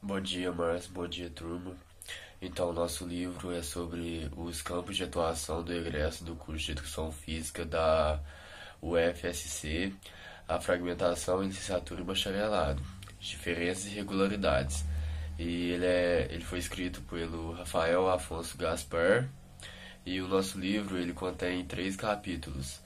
Bom dia, Márcio. Bom dia, turma. Então, o nosso livro é sobre os campos de atuação do egresso do curso de Educação Física da UFSC, a fragmentação em licenciatura e bacharelado, diferenças e irregularidades. E ele foi escrito pelo Rafael Afonso Gaspar, e o nosso livro ele contém 3 capítulos.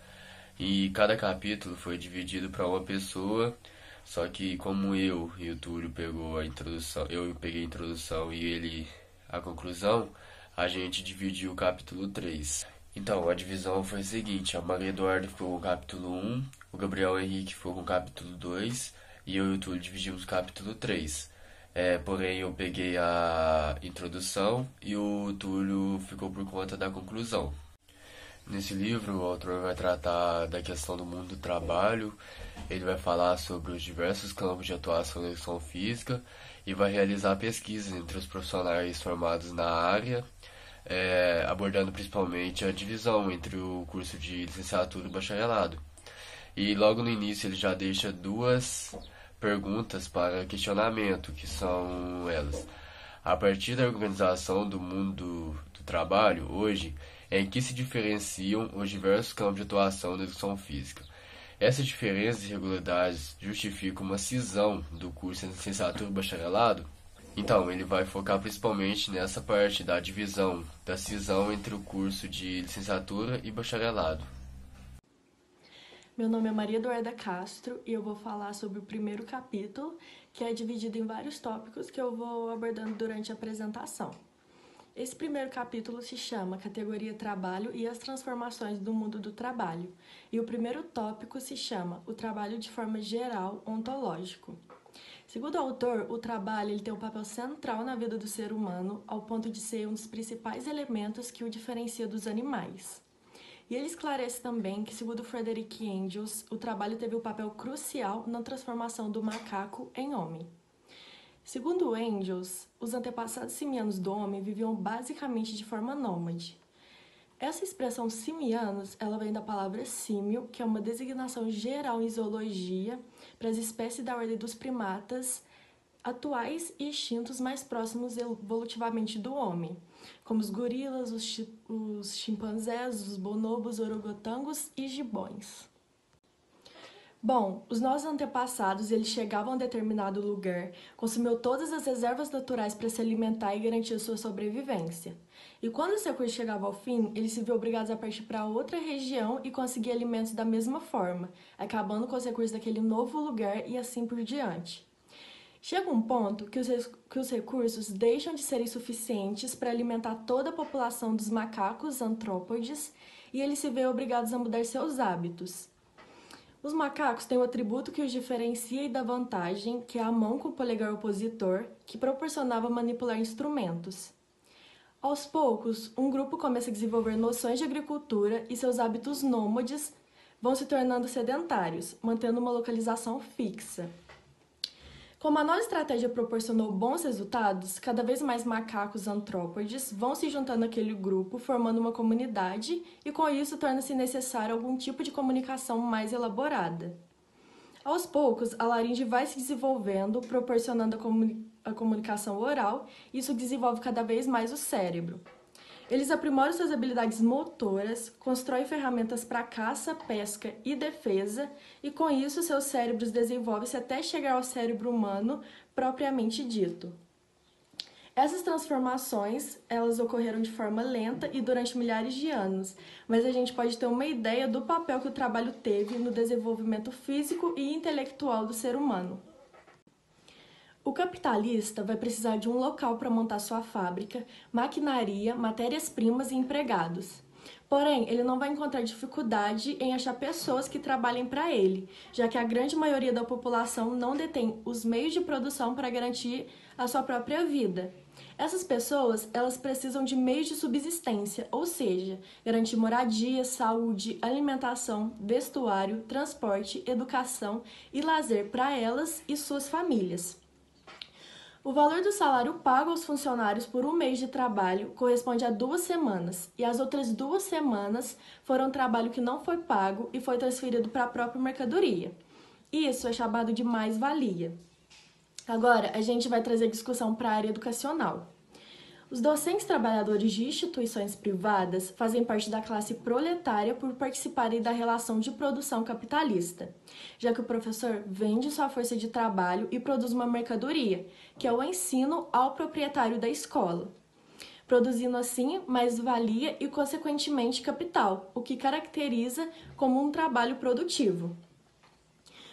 E cada capítulo foi dividido para uma pessoa, só que como eu e o Túlio pegou a introdução, eu peguei a introdução e ele a conclusão, a gente dividiu o capítulo 3. Então, a divisão foi a seguinte: a Maria Eduarda ficou com o capítulo 1, o Gabriel Henrique ficou com o capítulo 2 e eu e o Túlio dividimos o capítulo 3. Porém, eu peguei a introdução e o Túlio ficou por conta da conclusão. Nesse livro, o autor vai tratar da questão do mundo do trabalho, ele vai falar sobre os diversos campos de atuação da educação física e vai realizar pesquisas entre os profissionais formados na área, abordando principalmente a divisão entre o curso de licenciatura e bacharelado. E logo no início ele já deixa 2 perguntas para questionamento, que são elas: a partir da organização do mundo do trabalho hoje, em que se diferenciam os diversos campos de atuação da educação física. Essas diferenças e irregularidades justificam uma cisão do curso de licenciatura e bacharelado? Então, ele vai focar principalmente nessa parte da divisão, da cisão entre o curso de licenciatura e bacharelado. Meu nome é Maria Eduarda Castro e eu vou falar sobre o primeiro capítulo, que é dividido em vários tópicos que eu vou abordando durante a apresentação. Esse primeiro capítulo se chama Categoria Trabalho e as Transformações do Mundo do Trabalho, e o primeiro tópico se chama O Trabalho de Forma Geral Ontológico. Segundo o autor, o trabalho ele tem um papel central na vida do ser humano, ao ponto de ser um dos principais elementos que o diferencia dos animais. E ele esclarece também que, segundo Frederick Engels, o trabalho teve um papel crucial na transformação do macaco em homem. Segundo Engels, os antepassados simianos do homem viviam basicamente de forma nômade. Essa expressão simianos, ela vem da palavra símio, que é uma designação geral em zoologia para as espécies da ordem dos primatas atuais e extintos mais próximos evolutivamente do homem, como os gorilas, os chimpanzés, os bonobos, orangotangos e gibões. Bom, os nossos antepassados, eles chegavam a determinado lugar, consumiam todas as reservas naturais para se alimentar e garantir sua sobrevivência. E quando esse recurso chegava ao fim, eles se viam obrigados a partir para outra região e conseguir alimentos da mesma forma, acabando com os recursos daquele novo lugar e assim por diante. Chega um ponto que os recursos deixam de serem suficientes para alimentar toda a população dos macacos antrópodes e eles se veem obrigados a mudar seus hábitos. Os macacos têm um atributo que os diferencia e dá vantagem, que é a mão com o polegar opositor, que proporcionava manipular instrumentos. Aos poucos, um grupo começa a desenvolver noções de agricultura e seus hábitos nômades vão se tornando sedentários, mantendo uma localização fixa. Como a nova estratégia proporcionou bons resultados, cada vez mais macacos antrópodes vão se juntando àquele grupo, formando uma comunidade, e com isso torna-se necessário algum tipo de comunicação mais elaborada. Aos poucos, a laringe vai se desenvolvendo, proporcionando a comunicação oral, e isso desenvolve cada vez mais o cérebro. Eles aprimoram suas habilidades motoras, constroem ferramentas para caça, pesca e defesa, e com isso seus cérebros desenvolvem-se até chegar ao cérebro humano propriamente dito. Essas transformações, elas ocorreram de forma lenta e durante milhares de anos, mas a gente pode ter uma ideia do papel que o trabalho teve no desenvolvimento físico e intelectual do ser humano. O capitalista vai precisar de um local para montar sua fábrica, maquinaria, matérias-primas e empregados. Porém, ele não vai encontrar dificuldade em achar pessoas que trabalhem para ele, já que a grande maioria da população não detém os meios de produção para garantir a sua própria vida. Essas pessoas, elas precisam de meios de subsistência, ou seja, garantir moradia, saúde, alimentação, vestuário, transporte, educação e lazer para elas e suas famílias. O valor do salário pago aos funcionários por um mês de trabalho corresponde a 2 semanas, e as outras 2 semanas foram trabalho que não foi pago e foi transferido para a própria mercadoria. Isso é chamado de mais-valia. Agora, a gente vai trazer discussão para a área educacional. Os docentes trabalhadores de instituições privadas fazem parte da classe proletária por participarem da relação de produção capitalista, já que o professor vende sua força de trabalho e produz uma mercadoria, que é o ensino ao proprietário da escola, produzindo assim mais-valia e, consequentemente, capital, o que caracteriza como um trabalho produtivo.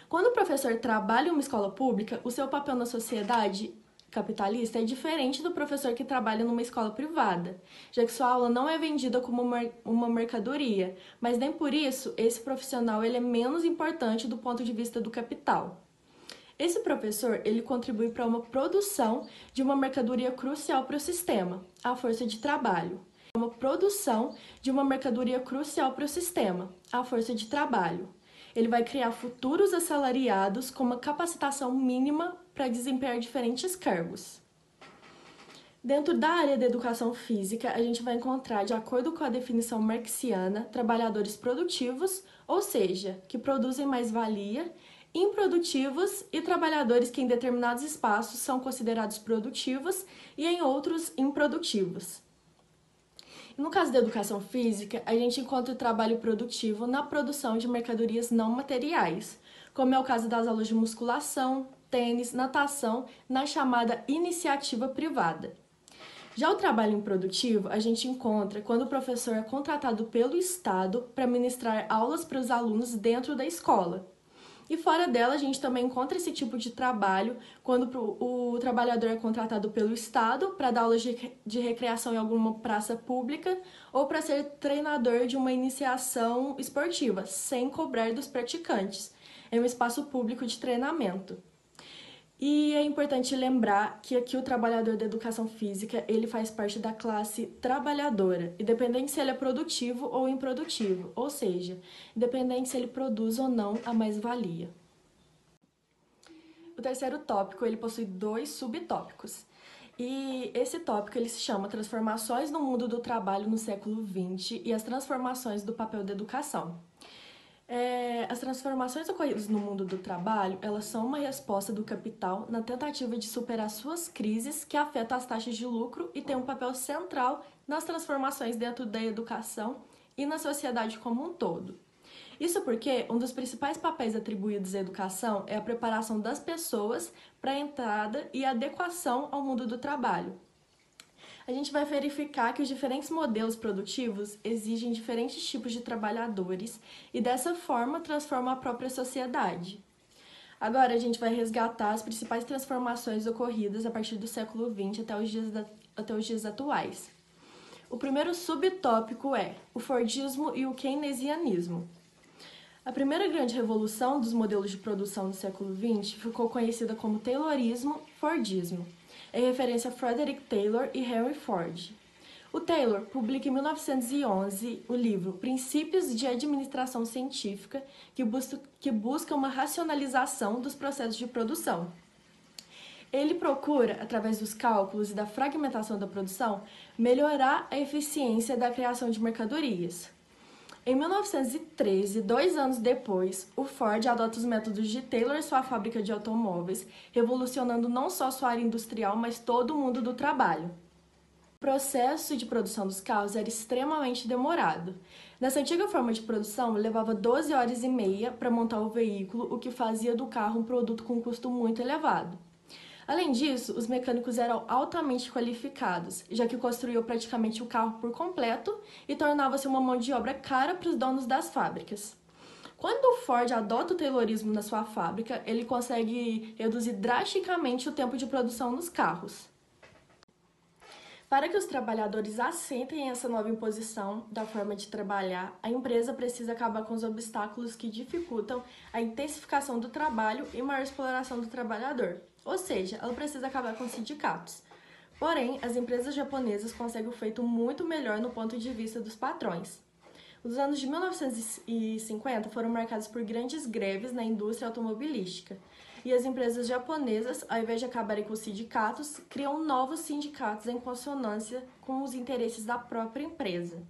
Quando o professor trabalha em uma escola pública, o seu papel na sociedade capitalista é diferente do professor que trabalha numa escola privada, já que sua aula não é vendida como uma mercadoria, mas nem por isso esse profissional ele é menos importante do ponto de vista do capital. Esse professor ele contribui para uma produção de uma mercadoria crucial para o sistema, a força de trabalho. Uma produção de uma mercadoria crucial para o sistema, a força de trabalho. Ele vai criar futuros assalariados com uma capacitação mínima para desempenhar diferentes cargos. Dentro da área da educação física, a gente vai encontrar, de acordo com a definição marxiana, trabalhadores produtivos, ou seja, que produzem mais-valia, improdutivos e trabalhadores que em determinados espaços são considerados produtivos e em outros improdutivos. No caso da educação física, a gente encontra o trabalho produtivo na produção de mercadorias não materiais, como é o caso das aulas de musculação, tênis, natação, na chamada iniciativa privada. Já o trabalho improdutivo a gente encontra quando o professor é contratado pelo Estado para ministrar aulas para os alunos dentro da escola. E fora dela, a gente também encontra esse tipo de trabalho quando o trabalhador é contratado pelo Estado para dar aulas de recreação em alguma praça pública ou para ser treinador de uma iniciação esportiva, sem cobrar dos praticantes, em um espaço público de treinamento. E é importante lembrar que aqui o trabalhador da educação física, ele faz parte da classe trabalhadora, independente se ele é produtivo ou improdutivo, ou seja, independente se ele produz ou não a mais-valia. O terceiro tópico, ele possui 2 subtópicos. E esse tópico ele se chama Transformações no Mundo do Trabalho no século XX e as transformações do papel da educação. As transformações ocorridas no mundo do trabalho, elas são uma resposta do capital na tentativa de superar suas crises que afetam as taxas de lucro e tem um papel central nas transformações dentro da educação e na sociedade como um todo. Isso porque um dos principais papéis atribuídos à educação é a preparação das pessoas para a entrada e adequação ao mundo do trabalho. A gente vai verificar que os diferentes modelos produtivos exigem diferentes tipos de trabalhadores e dessa forma transformam a própria sociedade. Agora a gente vai resgatar as principais transformações ocorridas a partir do século XX até os dias atuais. O primeiro subtópico é o Fordismo e o Keynesianismo. A primeira grande revolução dos modelos de produção do século XX ficou conhecida como Taylorismo, Fordismo, em referência a Frederick Taylor e Henry Ford. O Taylor publica em 1911 o livro Princípios de Administração Científica, que busca uma racionalização dos processos de produção. Ele procura, através dos cálculos e da fragmentação da produção, melhorar a eficiência da criação de mercadorias. Em 1913, 2 anos depois, o Ford adota os métodos de Taylor em sua fábrica de automóveis, revolucionando não só sua área industrial, mas todo o mundo do trabalho. O processo de produção dos carros era extremamente demorado. Nessa antiga forma de produção, levava 12 horas e meia para montar o veículo, o que fazia do carro um produto com um custo muito elevado. Além disso, os mecânicos eram altamente qualificados, já que construíam praticamente o carro por completo e tornava-se uma mão de obra cara para os donos das fábricas. Quando o Ford adota o Taylorismo na sua fábrica, ele consegue reduzir drasticamente o tempo de produção dos carros. Para que os trabalhadores assentem essa nova imposição da forma de trabalhar, a empresa precisa acabar com os obstáculos que dificultam a intensificação do trabalho e maior exploração do trabalhador. Ou seja, ela precisa acabar com os sindicatos. Porém, as empresas japonesas conseguem o feito muito melhor no ponto de vista dos patrões. Os anos de 1950 foram marcados por grandes greves na indústria automobilística. E as empresas japonesas, ao invés de acabarem com os sindicatos, criam novos sindicatos em consonância com os interesses da própria empresa.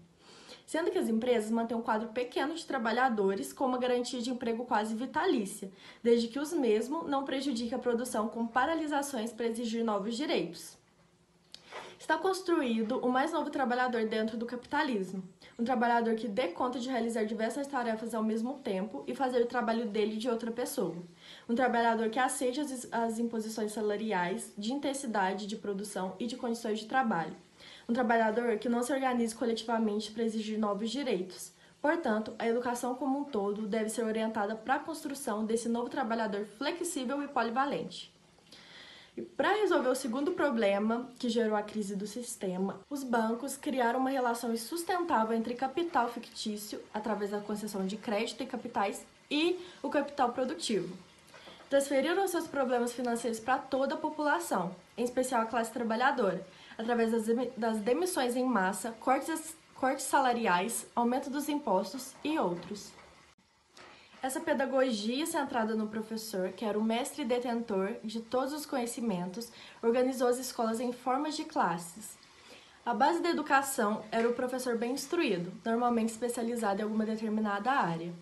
sendo que as empresas mantêm um quadro pequeno de trabalhadores com uma garantia de emprego quase vitalícia, desde que os mesmos não prejudiquem a produção com paralisações para exigir novos direitos. Está construído o mais novo trabalhador dentro do capitalismo, um trabalhador que dê conta de realizar diversas tarefas ao mesmo tempo e fazer o trabalho dele e de outra pessoa. Um trabalhador que aceite as imposições salariais, de intensidade de produção e de condições de trabalho. Um trabalhador que não se organize coletivamente para exigir novos direitos. Portanto, a educação como um todo deve ser orientada para a construção desse novo trabalhador flexível e polivalente. E para resolver o segundo problema que gerou a crise do sistema, os bancos criaram uma relação insustentável entre capital fictício, através da concessão de crédito e capitais, e o capital produtivo. Transferiram seus problemas financeiros para toda a população, em especial a classe trabalhadora, através das demissões em massa, cortes salariais, aumento dos impostos e outros. Essa pedagogia centrada no professor, que era o mestre e detentor de todos os conhecimentos, organizou as escolas em formas de classes. A base da educação era o professor bem instruído, normalmente especializado em alguma determinada área.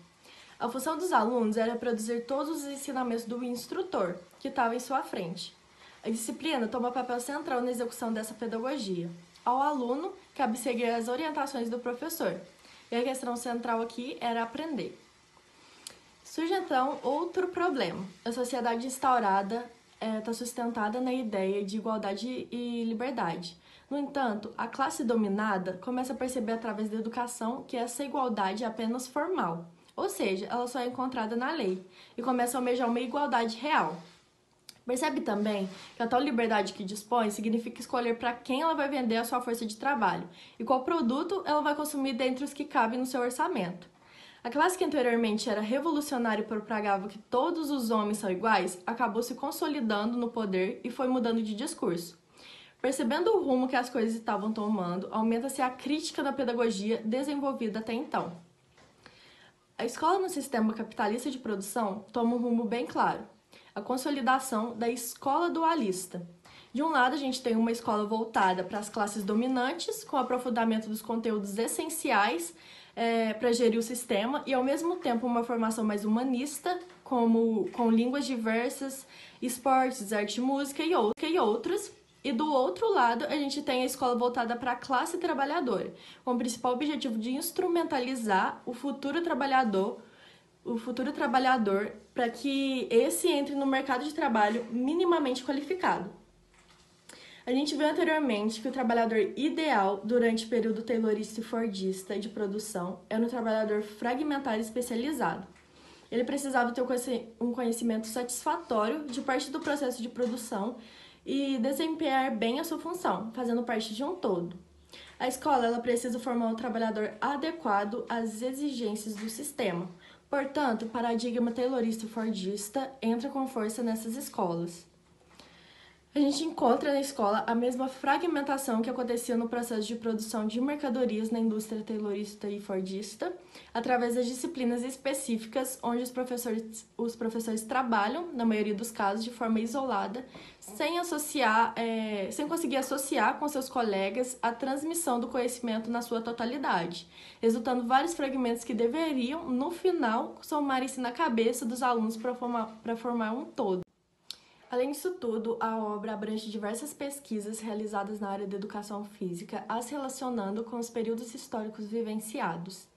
A função dos alunos era produzir todos os ensinamentos do instrutor, que estava em sua frente. A disciplina toma papel central na execução dessa pedagogia. Ao aluno, cabe seguir as orientações do professor, e a questão central aqui era aprender. Surge então outro problema. A sociedade instaurada está sustentada na ideia de igualdade e liberdade. No entanto, a classe dominada começa a perceber através da educação que essa igualdade é apenas formal, ou seja, ela só é encontrada na lei, e começa a almejar uma igualdade real. Percebe também que a tal liberdade que dispõe significa escolher para quem ela vai vender a sua força de trabalho e qual produto ela vai consumir dentre os que cabem no seu orçamento. A classe que anteriormente era revolucionária e propagava que todos os homens são iguais, acabou se consolidando no poder e foi mudando de discurso. Percebendo o rumo que as coisas estavam tomando, aumenta-se a crítica da pedagogia desenvolvida até então. A escola no sistema capitalista de produção toma um rumo bem claro: a consolidação da escola dualista. De um lado, a gente tem uma escola voltada para as classes dominantes, com aprofundamento dos conteúdos essenciais para gerir o sistema, e ao mesmo tempo uma formação mais humanista, com línguas diversas, esportes, arte e música e outros. E do outro lado, a gente tem a escola voltada para a classe trabalhadora, com o principal objetivo de instrumentalizar o futuro trabalhador para que esse entre no mercado de trabalho minimamente qualificado. A gente viu anteriormente que o trabalhador ideal durante o período taylorista e fordista de produção era um trabalhador fragmentário e especializado. Ele precisava ter um conhecimento satisfatório de parte do processo de produção e desempenhar bem a sua função, fazendo parte de um todo. A escola ela precisa formar um trabalhador adequado às exigências do sistema. Portanto, o paradigma taylorista e fordista entra com força nessas escolas. A gente encontra na escola a mesma fragmentação que acontecia no processo de produção de mercadorias na indústria taylorista e fordista, através das disciplinas específicas onde os professores trabalham, na maioria dos casos, de forma isolada, sem conseguir associar com seus colegas a transmissão do conhecimento na sua totalidade, resultando vários fragmentos que deveriam, no final, somarem-se na cabeça dos alunos para formar um todo. Além disso tudo, a obra abrange diversas pesquisas realizadas na área da educação física, as relacionando com os períodos históricos vivenciados.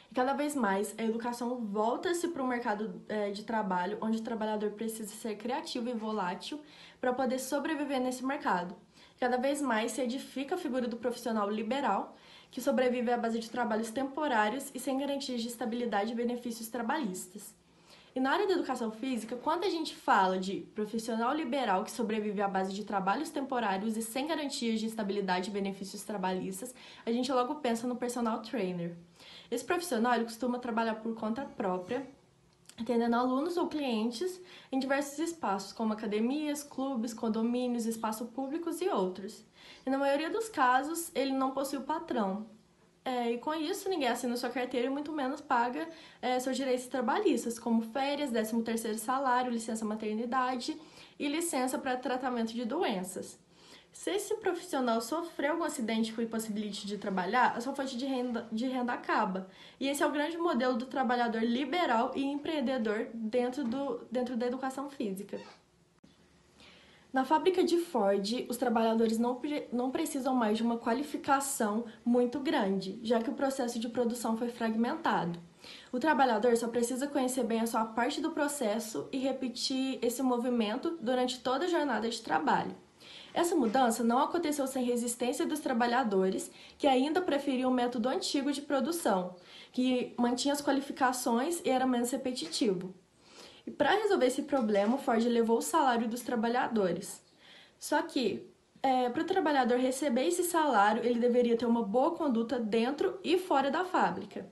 E cada vez mais, a educação volta-se para o mercado de trabalho, onde o trabalhador precisa ser criativo e volátil para poder sobreviver nesse mercado. Cada vez mais se edifica a figura do profissional liberal, que sobrevive à base de trabalhos temporários e sem garantias de estabilidade e benefícios trabalhistas. E na área da educação física, quando a gente fala de profissional liberal que sobrevive à base de trabalhos temporários e sem garantias de estabilidade e benefícios trabalhistas, a gente logo pensa no personal trainer. Esse profissional ele costuma trabalhar por conta própria, atendendo alunos ou clientes em diversos espaços, como academias, clubes, condomínios, espaços públicos e outros. E na maioria dos casos, ele não possui o patrão. E com isso, ninguém assina sua carteira e muito menos paga seus direitos trabalhistas, como férias, 13º salário, licença maternidade e licença para tratamento de doenças. Se esse profissional sofrer algum acidente que o impossibilite de trabalhar, a sua fonte de renda acaba. E esse é o grande modelo do trabalhador liberal e empreendedor dentro da educação física. Na fábrica de Ford, os trabalhadores não precisam mais de uma qualificação muito grande, já que o processo de produção foi fragmentado. O trabalhador só precisa conhecer bem a sua parte do processo e repetir esse movimento durante toda a jornada de trabalho. Essa mudança não aconteceu sem resistência dos trabalhadores, que ainda preferiam o método antigo de produção, que mantinha as qualificações e era menos repetitivo. E para resolver esse problema, o Ford elevou o salário dos trabalhadores. Só que, para o trabalhador receber esse salário, ele deveria ter uma boa conduta dentro e fora da fábrica.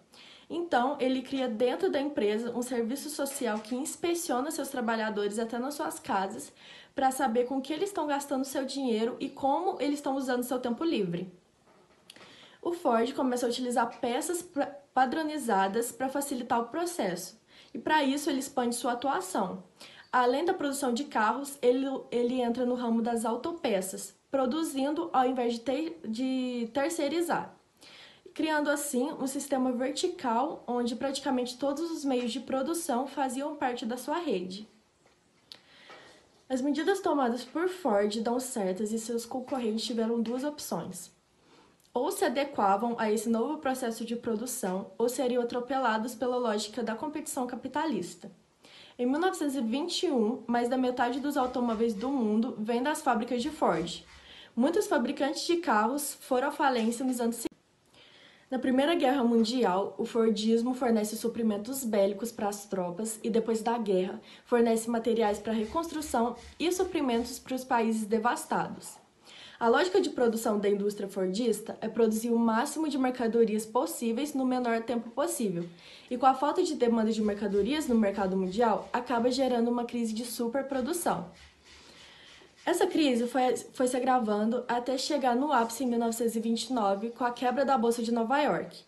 Então, ele cria dentro da empresa um serviço social que inspeciona seus trabalhadores até nas suas casas para saber com que eles estão gastando seu dinheiro e como eles estão usando seu tempo livre. O Ford começou a utilizar peças padronizadas para facilitar o processo, e para isso ele expande sua atuação. Além da produção de carros, ele entra no ramo das autopeças, produzindo ao invés de terceirizar, criando assim um sistema vertical onde praticamente todos os meios de produção faziam parte da sua rede. As medidas tomadas por Ford dão certas e seus concorrentes tiveram duas opções. Ou se adequavam a esse novo processo de produção, ou seriam atropelados pela lógica da competição capitalista. Em 1921, mais da metade dos automóveis do mundo vem das fábricas de Ford. Muitos fabricantes de carros foram à falência nos anos seguintes. Na Primeira Guerra Mundial, o Fordismo fornece suprimentos bélicos para as tropas e, depois da guerra, fornece materiais para a reconstrução e suprimentos para os países devastados. A lógica de produção da indústria fordista é produzir o máximo de mercadorias possíveis no menor tempo possível, e com a falta de demanda de mercadorias no mercado mundial, acaba gerando uma crise de superprodução. Essa crise foi se agravando até chegar no ápice em 1929, com a quebra da Bolsa de Nova York,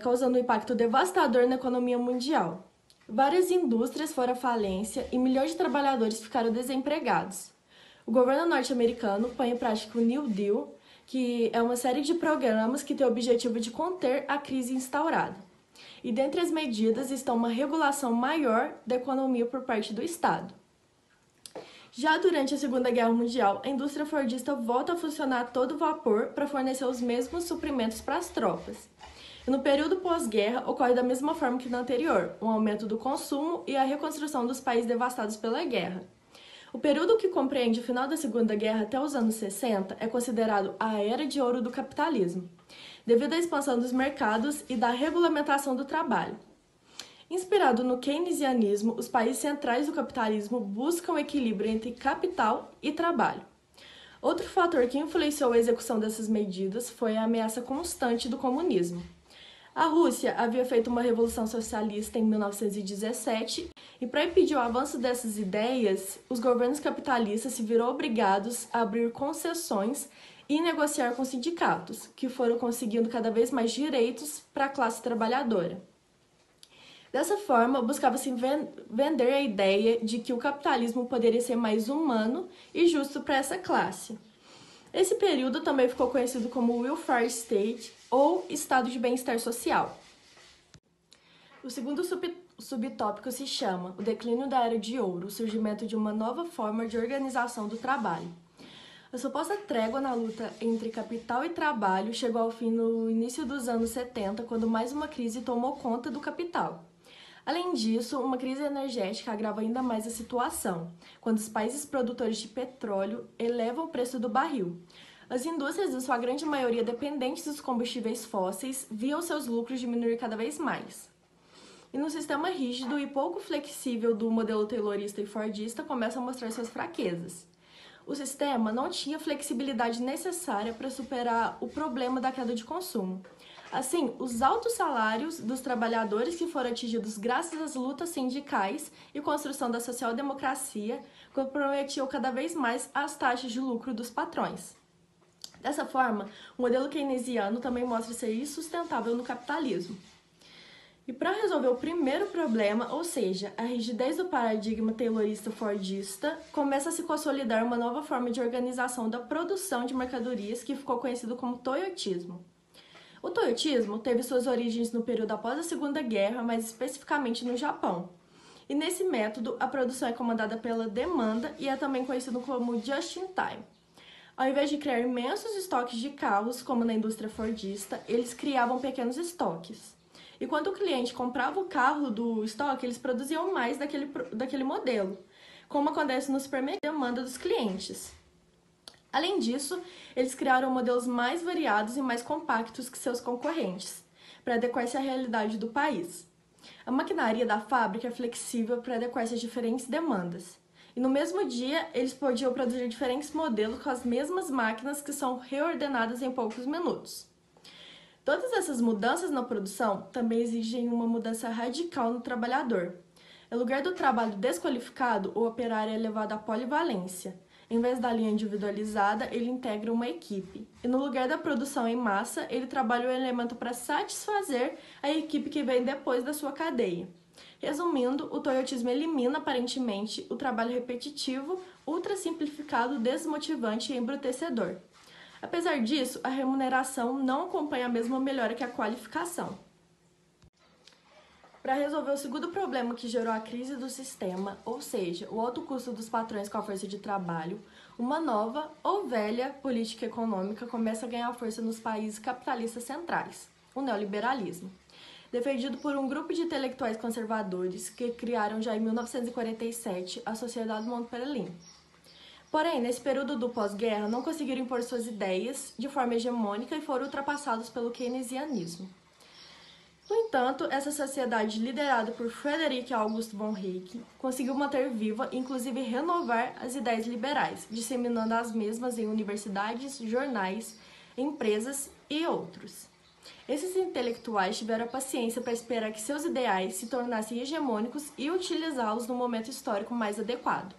causando um impacto devastador na economia mundial. Várias indústrias foram à falência e milhões de trabalhadores ficaram desempregados. O governo norte-americano põe em prática o New Deal, que é uma série de programas que tem o objetivo de conter a crise instaurada. E dentre as medidas estão uma regulação maior da economia por parte do Estado. Já durante a Segunda Guerra Mundial, a indústria fordista volta a funcionar a todo vapor para fornecer os mesmos suprimentos para as tropas. E no período pós-guerra, ocorre da mesma forma que no anterior, um aumento do consumo e a reconstrução dos países devastados pela guerra. O período que compreende o final da Segunda Guerra até os anos 60 é considerado a Era de Ouro do capitalismo, devido à expansão dos mercados e da regulamentação do trabalho. Inspirado no keynesianismo, os países centrais do capitalismo buscam equilíbrio entre capital e trabalho. Outro fator que influenciou a execução dessas medidas foi a ameaça constante do comunismo. A Rússia havia feito uma revolução socialista em 1917 e, para impedir o avanço dessas ideias, os governos capitalistas se viram obrigados a abrir concessões e negociar com sindicatos, que foram conseguindo cada vez mais direitos para a classe trabalhadora. Dessa forma, buscava-se vender a ideia de que o capitalismo poderia ser mais humano e justo para essa classe. Esse período também ficou conhecido como Welfare State, ou Estado de Bem-Estar Social. O segundo subtópico se chama O Declínio da Era de Ouro, o surgimento de uma nova forma de organização do trabalho. A suposta trégua na luta entre capital e trabalho chegou ao fim no início dos anos 70, quando mais uma crise tomou conta do capital. Além disso, uma crise energética agrava ainda mais a situação, quando os países produtores de petróleo elevam o preço do barril. As indústrias, em sua grande maioria dependentes dos combustíveis fósseis, viam seus lucros diminuir cada vez mais. E no sistema rígido e pouco flexível do modelo taylorista e fordista começa a mostrar suas fraquezas. O sistema não tinha flexibilidade necessária para superar o problema da queda de consumo. Assim, os altos salários dos trabalhadores que foram atingidos graças às lutas sindicais e construção da social-democracia comprometiam cada vez mais as taxas de lucro dos patrões. Dessa forma, o modelo keynesiano também mostra ser insustentável no capitalismo. E para resolver o primeiro problema, ou seja, a rigidez do paradigma taylorista-fordista, começa a se consolidar uma nova forma de organização da produção de mercadorias que ficou conhecido como toyotismo. O toyotismo teve suas origens no período após a Segunda Guerra, mais especificamente no Japão. E nesse método, a produção é comandada pela demanda e é também conhecido como just-in-time. Ao invés de criar imensos estoques de carros, como na indústria fordista, eles criavam pequenos estoques. E quando o cliente comprava o carro do estoque, eles produziam mais daquele modelo, como acontece no supermercado, demanda dos clientes. Além disso, eles criaram modelos mais variados e mais compactos que seus concorrentes, para adequar-se à realidade do país. A maquinaria da fábrica é flexível para adequar-se às diferentes demandas. E no mesmo dia, eles podiam produzir diferentes modelos com as mesmas máquinas que são reordenadas em poucos minutos. Todas essas mudanças na produção também exigem uma mudança radical no trabalhador. Em lugar do trabalho desqualificado, o operário é levado à polivalência. Em vez da linha individualizada, ele integra uma equipe. E no lugar da produção em massa, ele trabalha o elemento para satisfazer a equipe que vem depois da sua cadeia. Resumindo, o toyotismo elimina aparentemente o trabalho repetitivo, ultrasimplificado, desmotivante e embrutecedor. Apesar disso, a remuneração não acompanha a mesma melhora que a qualificação. Para resolver o segundo problema que gerou a crise do sistema, ou seja, o alto custo dos patrões com a força de trabalho, uma nova ou velha política econômica começa a ganhar força nos países capitalistas centrais, o neoliberalismo, defendido por um grupo de intelectuais conservadores que criaram já em 1947 a Sociedade Montpellier. Porém, nesse período do pós-guerra, não conseguiram impor suas ideias de forma hegemônica e foram ultrapassados pelo keynesianismo. No entanto, essa sociedade, liderada por Frederick August von Hayek, conseguiu manter viva e inclusive renovar as ideias liberais, disseminando as mesmas em universidades, jornais, empresas e outros. Esses intelectuais tiveram a paciência para esperar que seus ideais se tornassem hegemônicos e utilizá-los no momento histórico mais adequado.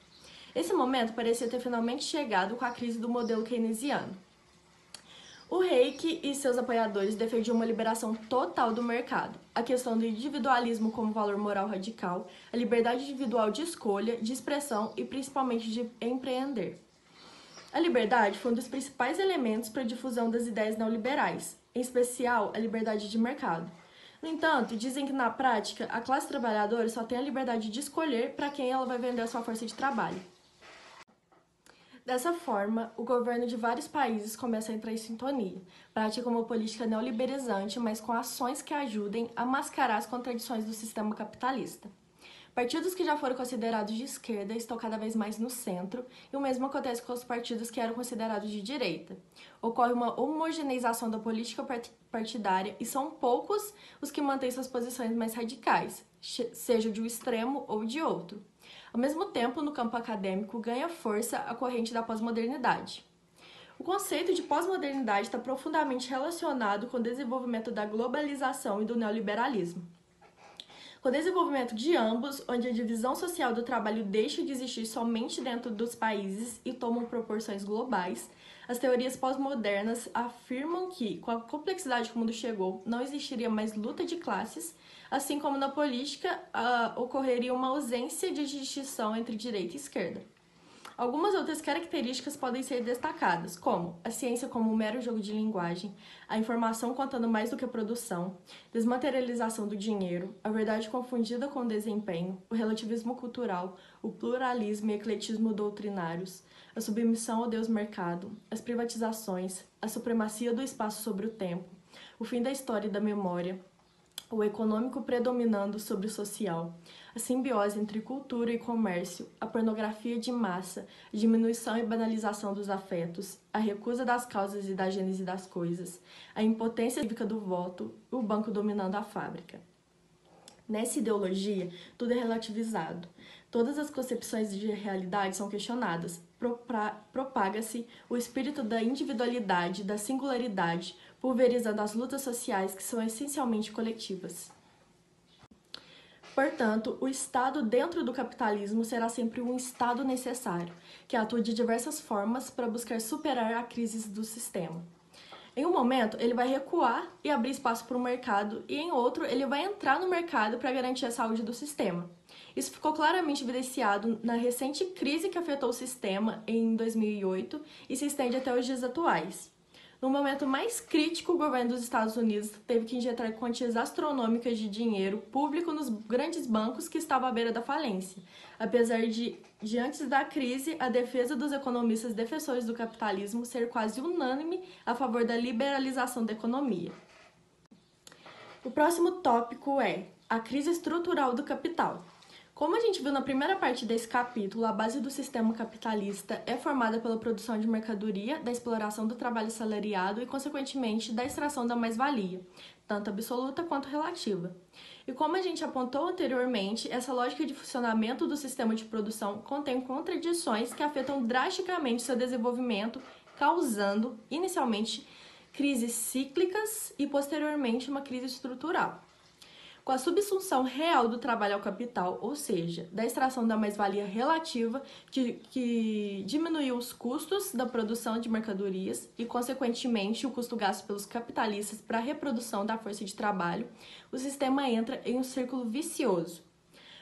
Esse momento parecia ter finalmente chegado com a crise do modelo keynesiano. O Hayek e seus apoiadores defendiam uma liberação total do mercado, a questão do individualismo como valor moral radical, a liberdade individual de escolha, de expressão e principalmente de empreender. A liberdade foi um dos principais elementos para a difusão das ideias neoliberais, em especial a liberdade de mercado. No entanto, dizem que na prática a classe trabalhadora só tem a liberdade de escolher para quem ela vai vender a sua força de trabalho. Dessa forma, o governo de vários países começa a entrar em sintonia, pratica uma política neoliberalizante, mas com ações que ajudem a mascarar as contradições do sistema capitalista. Partidos que já foram considerados de esquerda estão cada vez mais no centro, e o mesmo acontece com os partidos que eram considerados de direita. Ocorre uma homogeneização da política partidária e são poucos os que mantêm suas posições mais radicais, seja de um extremo ou de outro. Ao mesmo tempo, no campo acadêmico, ganha força a corrente da pós-modernidade. O conceito de pós-modernidade está profundamente relacionado com o desenvolvimento da globalização e do neoliberalismo. Com o desenvolvimento de ambos, onde a divisão social do trabalho deixa de existir somente dentro dos países e tomam proporções globais, as teorias pós-modernas afirmam que, com a complexidade que o mundo chegou, não existiria mais luta de classes, assim como na política ocorreria uma ausência de distinção entre direita e esquerda. Algumas outras características podem ser destacadas, como a ciência como um mero jogo de linguagem, a informação contando mais do que a produção, desmaterialização do dinheiro, a verdade confundida com o desempenho, o relativismo cultural, o pluralismo e ecletismo doutrinários, a submissão ao Deus-mercado, as privatizações, a supremacia do espaço sobre o tempo, o fim da história e da memória, o econômico predominando sobre o social, a simbiose entre cultura e comércio, a pornografia de massa, a diminuição e banalização dos afetos, a recusa das causas e da gênese das coisas, a impotência cívica do voto, o banco dominando a fábrica. Nessa ideologia, tudo é relativizado. Todas as concepções de realidade são questionadas. Propaga-se o espírito da individualidade, da singularidade, pulverizando as lutas sociais que são essencialmente coletivas. Portanto, o Estado dentro do capitalismo será sempre um Estado necessário, que atua de diversas formas para buscar superar a crise do sistema. Em um momento, ele vai recuar e abrir espaço para o mercado, e em outro, ele vai entrar no mercado para garantir a saúde do sistema. Isso ficou claramente evidenciado na recente crise que afetou o sistema em 2008 e se estende até os dias atuais. No momento mais crítico, o governo dos Estados Unidos teve que injetar quantias astronômicas de dinheiro público nos grandes bancos que estavam à beira da falência, apesar de antes da crise, a defesa dos economistas defensores do capitalismo ser quase unânime a favor da liberalização da economia. O próximo tópico é a crise estrutural do capital. Como a gente viu na primeira parte desse capítulo, a base do sistema capitalista é formada pela produção de mercadoria, da exploração do trabalho assalariado e, consequentemente, da extração da mais-valia, tanto absoluta quanto relativa. E como a gente apontou anteriormente, essa lógica de funcionamento do sistema de produção contém contradições que afetam drasticamente seu desenvolvimento, causando, inicialmente, crises cíclicas e, posteriormente, uma crise estrutural. Com a subsunção real do trabalho ao capital, ou seja, da extração da mais-valia relativa, que diminuiu os custos da produção de mercadorias e, consequentemente, o custo gasto pelos capitalistas para a reprodução da força de trabalho, o sistema entra em um círculo vicioso.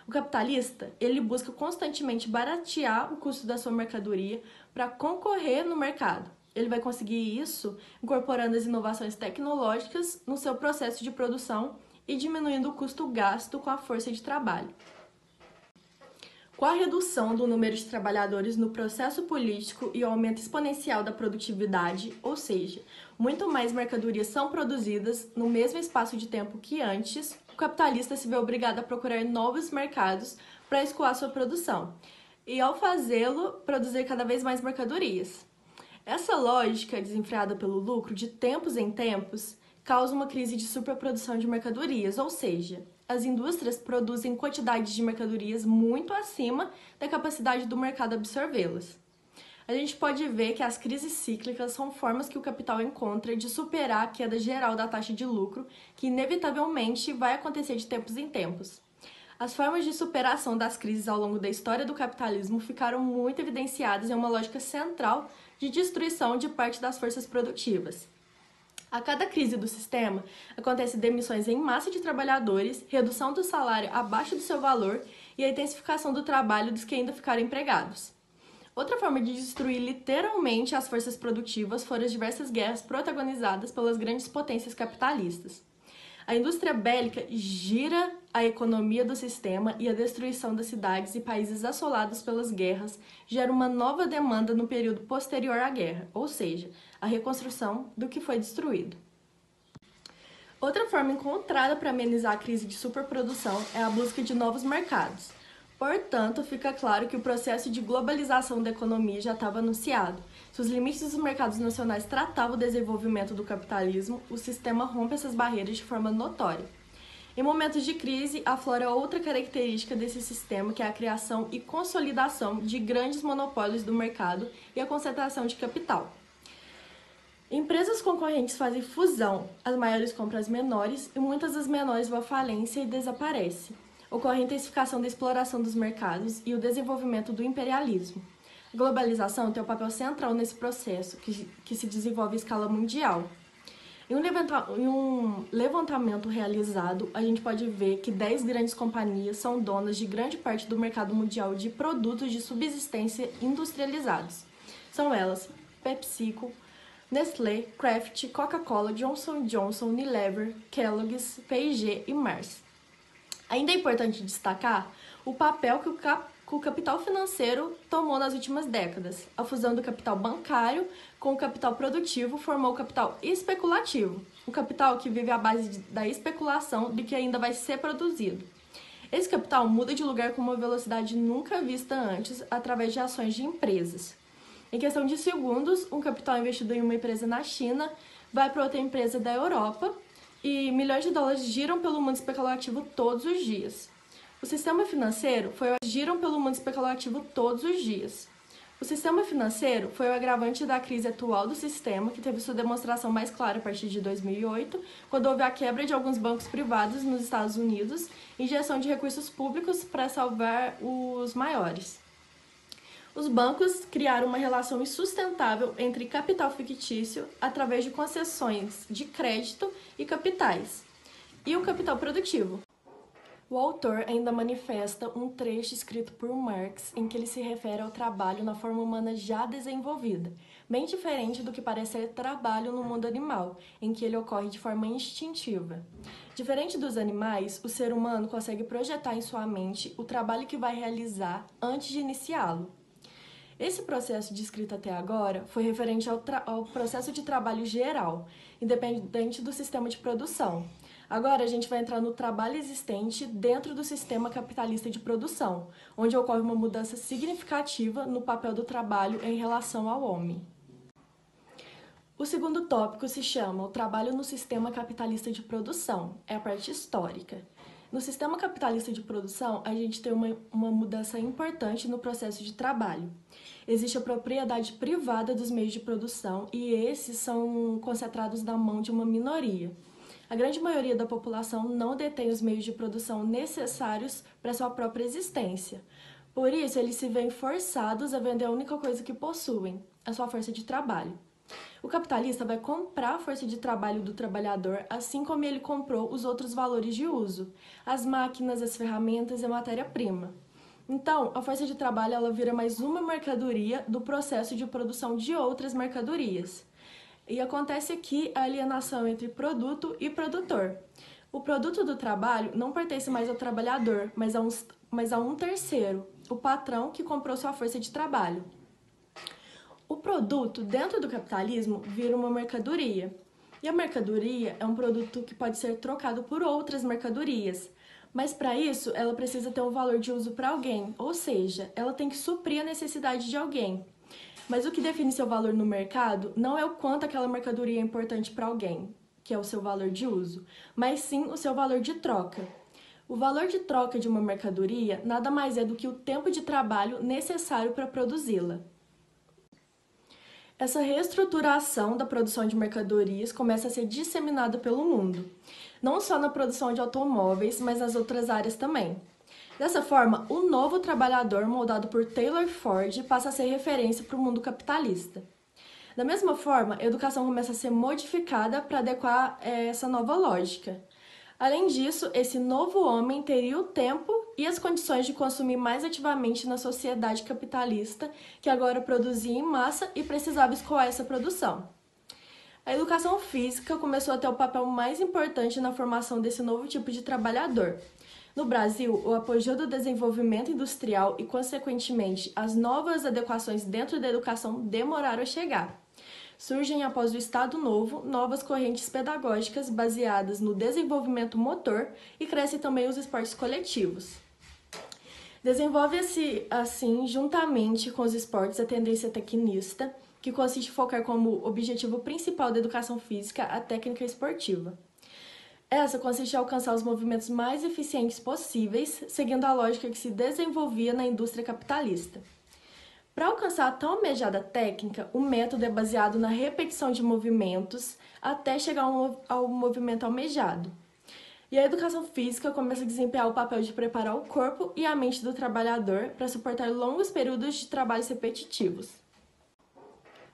O capitalista, ele busca constantemente baratear o custo da sua mercadoria para concorrer no mercado. Ele vai conseguir isso incorporando as inovações tecnológicas no seu processo de produção e diminuindo o custo gasto com a força de trabalho. Com a redução do número de trabalhadores no processo político e o aumento exponencial da produtividade, ou seja, muito mais mercadorias são produzidas no mesmo espaço de tempo que antes, o capitalista se vê obrigado a procurar novos mercados para escoar sua produção e, ao fazê-lo, produzir cada vez mais mercadorias. Essa lógica, desenfreada pelo lucro de tempos em tempos, causa uma crise de superprodução de mercadorias, ou seja, as indústrias produzem quantidades de mercadorias muito acima da capacidade do mercado absorvê-las. A gente pode ver que as crises cíclicas são formas que o capital encontra de superar a queda geral da taxa de lucro, que inevitavelmente vai acontecer de tempos em tempos. As formas de superação das crises ao longo da história do capitalismo ficaram muito evidenciadas em uma lógica central de destruição de parte das forças produtivas. A cada crise do sistema, acontece demissões em massa de trabalhadores, redução do salário abaixo do seu valor e a intensificação do trabalho dos que ainda ficaram empregados. Outra forma de destruir literalmente as forças produtivas foram as diversas guerras protagonizadas pelas grandes potências capitalistas. A indústria bélica gira a economia do sistema e a destruição das cidades e países assolados pelas guerras gera uma nova demanda no período posterior à guerra, ou seja, a reconstrução do que foi destruído. Outra forma encontrada para amenizar a crise de superprodução é a busca de novos mercados. Portanto, fica claro que o processo de globalização da economia já estava anunciado. Se os limites dos mercados nacionais tratavam o desenvolvimento do capitalismo, o sistema rompe essas barreiras de forma notória. Em momentos de crise, aflora outra característica desse sistema, que é a criação e consolidação de grandes monopólios do mercado e a concentração de capital. Empresas concorrentes fazem fusão, as maiores compram as menores e muitas das menores vão à falência e desaparecem. Ocorre a intensificação da exploração dos mercados e o desenvolvimento do imperialismo. A globalização tem um papel central nesse processo, que se desenvolve em escala mundial. Em um levantamento realizado, a gente pode ver que 10 grandes companhias são donas de grande parte do mercado mundial de produtos de subsistência industrializados. São elas PepsiCo, Nestlé, Kraft, Coca-Cola, Johnson & Johnson, Unilever, Kellogg's, P&G e Mars. Ainda é importante destacar o papel que o capital financeiro tomou nas últimas décadas. A fusão do capital bancário com o capital produtivo formou o capital especulativo, o capital que vive à base da especulação de que ainda vai ser produzido. Esse capital muda de lugar com uma velocidade nunca vista antes através de ações de empresas. Em questão de segundos, um capital investido em uma empresa na China vai para outra empresa da Europa e milhões de dólares giram pelo mundo especulativo todos os dias. O sistema financeiro foi o agravante da crise atual do sistema, que teve sua demonstração mais clara a partir de 2008, quando houve a quebra de alguns bancos privados nos Estados Unidos e injeção de recursos públicos para salvar os maiores. Os bancos criaram uma relação insustentável entre capital fictício através de concessões de crédito e capitais, e o capital produtivo. O autor ainda manifesta um trecho escrito por Marx em que ele se refere ao trabalho na forma humana já desenvolvida, bem diferente do que parece ser trabalho no mundo animal, em que ele ocorre de forma instintiva. Diferente dos animais, o ser humano consegue projetar em sua mente o trabalho que vai realizar antes de iniciá-lo. Esse processo descrito até agora foi referente ao processo de trabalho geral, independente do sistema de produção. Agora a gente vai entrar no trabalho existente dentro do sistema capitalista de produção, onde ocorre uma mudança significativa no papel do trabalho em relação ao homem. O segundo tópico se chama o trabalho no sistema capitalista de produção, é a parte histórica. No sistema capitalista de produção, a gente tem uma mudança importante no processo de trabalho. Existe a propriedade privada dos meios de produção e esses são concentrados na mão de uma minoria. A grande maioria da população não detém os meios de produção necessários para sua própria existência. Por isso, eles se veem forçados a vender a única coisa que possuem, a sua força de trabalho. O capitalista vai comprar a força de trabalho do trabalhador, assim como ele comprou os outros valores de uso, as máquinas, as ferramentas e a matéria-prima. Então, a força de trabalho ela vira mais uma mercadoria do processo de produção de outras mercadorias. E acontece aqui a alienação entre produto e produtor. O produto do trabalho não pertence mais ao trabalhador, mas a um terceiro, o patrão que comprou sua força de trabalho. O produto, dentro do capitalismo, vira uma mercadoria. E a mercadoria é um produto que pode ser trocado por outras mercadorias. Mas para isso, ela precisa ter um valor de uso para alguém, ou seja, ela tem que suprir a necessidade de alguém. Mas o que define seu valor no mercado não é o quanto aquela mercadoria é importante para alguém, que é o seu valor de uso, mas sim o seu valor de troca. O valor de troca de uma mercadoria nada mais é do que o tempo de trabalho necessário para produzi-la. Essa reestruturação da produção de mercadorias começa a ser disseminada pelo mundo, não só na produção de automóveis, mas nas outras áreas também. Dessa forma, o novo trabalhador, moldado por Taylor Ford, passa a ser referência para o mundo capitalista. Da mesma forma, a educação começa a ser modificada para adequar essa nova lógica. Além disso, esse novo homem teria o tempo e as condições de consumir mais ativamente na sociedade capitalista, que agora produzia em massa e precisava escoar essa produção. A educação física começou a ter o papel mais importante na formação desse novo tipo de trabalhador. No Brasil, o apogeu do desenvolvimento industrial e, consequentemente, as novas adequações dentro da educação demoraram a chegar. Surgem, após o Estado Novo, novas correntes pedagógicas baseadas no desenvolvimento motor e crescem também os esportes coletivos. Desenvolve-se, assim, juntamente com os esportes, a tendência tecnista, que consiste em focar como objetivo principal da educação física a técnica esportiva. Essa consiste em alcançar os movimentos mais eficientes possíveis, seguindo a lógica que se desenvolvia na indústria capitalista. Para alcançar a tão almejada técnica, o método é baseado na repetição de movimentos até chegar ao movimento almejado. E a educação física começa a desempenhar o papel de preparar o corpo e a mente do trabalhador para suportar longos períodos de trabalhos repetitivos.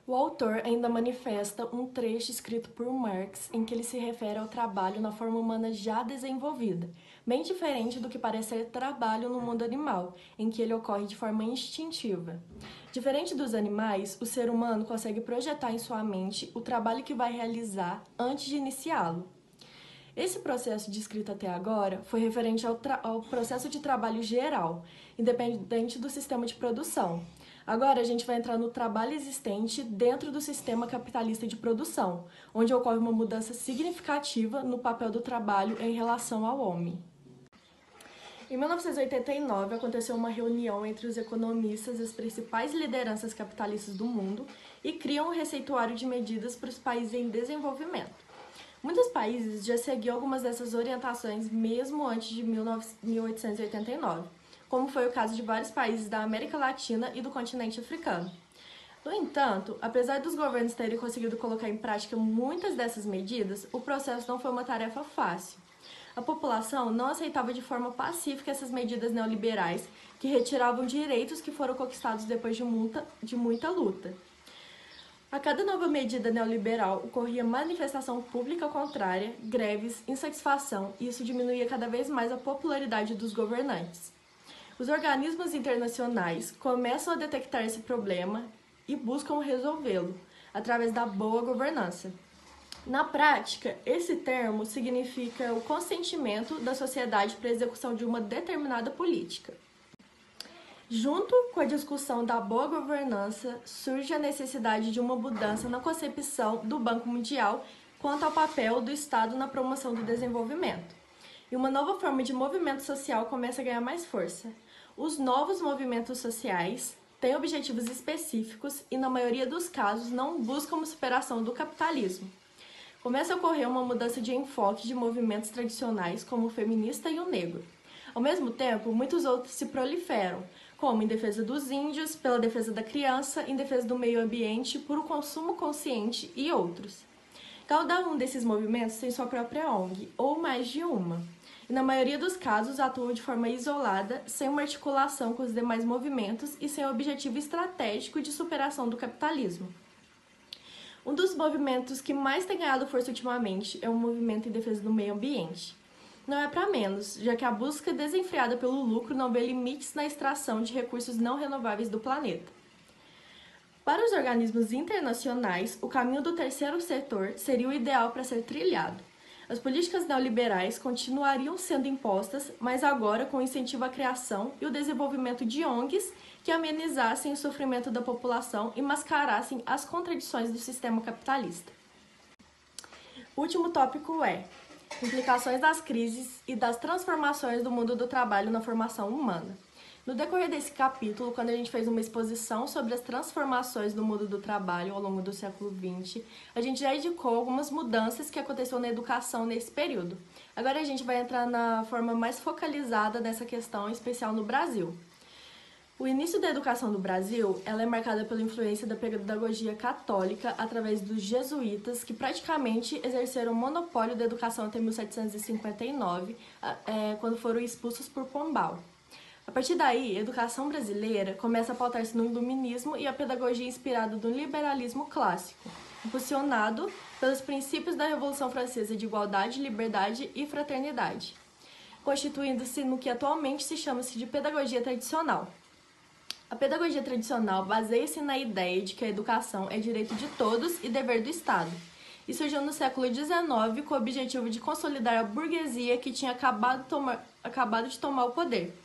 O autor ainda manifesta um trecho escrito por Marx em que ele se refere ao trabalho na forma humana já desenvolvida, bem diferente do que parece ser trabalho no mundo animal, em que ele ocorre de forma instintiva. Diferente dos animais, o ser humano consegue projetar em sua mente o trabalho que vai realizar antes de iniciá-lo. Esse processo descrito até agora foi referente ao processo de trabalho geral, independente do sistema de produção. Agora a gente vai entrar no trabalho existente dentro do sistema capitalista de produção, onde ocorre uma mudança significativa no papel do trabalho em relação ao homem. Em 1989, aconteceu uma reunião entre os economistas e as principais lideranças capitalistas do mundo e criam um receituário de medidas para os países em desenvolvimento. Muitos países já seguiam algumas dessas orientações mesmo antes de 1889. Como foi o caso de vários países da América Latina e do continente africano. No entanto, apesar dos governos terem conseguido colocar em prática muitas dessas medidas, o processo não foi uma tarefa fácil. A população não aceitava de forma pacífica essas medidas neoliberais que retiravam direitos que foram conquistados depois de muita luta. A cada nova medida neoliberal ocorria manifestação pública contrária, greves, insatisfação, e isso diminuía cada vez mais a popularidade dos governantes. Os organismos internacionais começam a detectar esse problema e buscam resolvê-lo através da boa governança. Na prática, esse termo significa o consentimento da sociedade para a execução de uma determinada política. Junto com a discussão da boa governança, surge a necessidade de uma mudança na concepção do Banco Mundial quanto ao papel do Estado na promoção do desenvolvimento. E uma nova forma de movimento social começa a ganhar mais força. Os novos movimentos sociais têm objetivos específicos e, na maioria dos casos, não buscam uma superação do capitalismo. Começa a ocorrer uma mudança de enfoque de movimentos tradicionais, como o feminista e o negro. Ao mesmo tempo, muitos outros se proliferam, como em defesa dos índios, pela defesa da criança, em defesa do meio ambiente, por o consumo consciente e outros. Cada um desses movimentos tem sua própria ONG, ou mais de uma, e na maioria dos casos atuam de forma isolada, sem uma articulação com os demais movimentos e sem o objetivo estratégico de superação do capitalismo. Um dos movimentos que mais tem ganhado força ultimamente é o movimento em defesa do meio ambiente. Não é para menos, já que a busca desenfreada pelo lucro não vê limites na extração de recursos não renováveis do planeta. Para os organismos internacionais, o caminho do terceiro setor seria o ideal para ser trilhado. As políticas neoliberais continuariam sendo impostas, mas agora com incentivo à criação e o desenvolvimento de ONGs que amenizassem o sofrimento da população e mascarassem as contradições do sistema capitalista. O último tópico é implicações das crises e das transformações do mundo do trabalho na formação humana. No decorrer desse capítulo, quando a gente fez uma exposição sobre as transformações do mundo do trabalho ao longo do século XX, a gente já indicou algumas mudanças que aconteceram na educação nesse período. Agora a gente vai entrar na forma mais focalizada nessa questão, em especial no Brasil. O início da educação no Brasil, ela é marcada pela influência da pedagogia católica através dos jesuítas, que praticamente exerceram o monopólio da educação até 1759, quando foram expulsos por Pombal. A partir daí, a educação brasileira começa a pautar-se no iluminismo e a pedagogia inspirada no liberalismo clássico, impulsionado pelos princípios da Revolução Francesa de igualdade, liberdade e fraternidade, constituindo-se no que atualmente se chama-se de pedagogia tradicional. A pedagogia tradicional baseia-se na ideia de que a educação é direito de todos e dever do Estado, e surgiu no século XIX com o objetivo de consolidar a burguesia que tinha acabado de tomar o poder.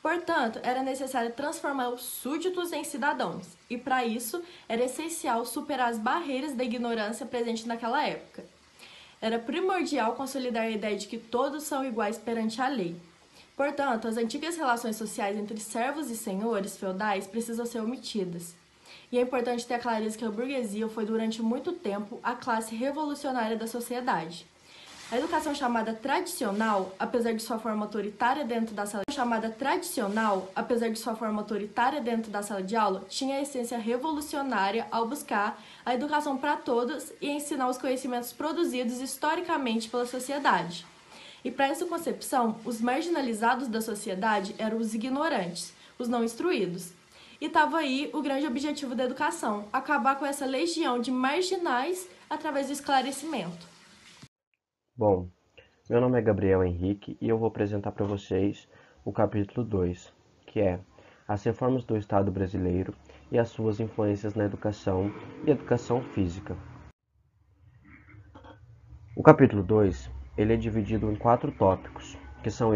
Portanto, era necessário transformar os súditos em cidadãos, e para isso era essencial superar as barreiras da ignorância presente naquela época. Era primordial consolidar a ideia de que todos são iguais perante a lei. Portanto, as antigas relações sociais entre servos e senhores feudais precisam ser omitidas. E é importante ter a clareza que a burguesia foi durante muito tempo a classe revolucionária da sociedade. A educação chamada tradicional, apesar de sua forma autoritária dentro da sala de aula, tinha a essência revolucionária ao buscar a educação para todos e ensinar os conhecimentos produzidos historicamente pela sociedade. E para essa concepção, os marginalizados da sociedade eram os ignorantes, os não instruídos. E estava aí o grande objetivo da educação, acabar com essa legião de marginais através do esclarecimento. Bom, meu nome é Gabriel Henrique e eu vou apresentar para vocês o capítulo 2, que é as reformas do Estado brasileiro e as suas influências na educação e educação física. O capítulo 2, ele é dividido em 4 tópicos, que são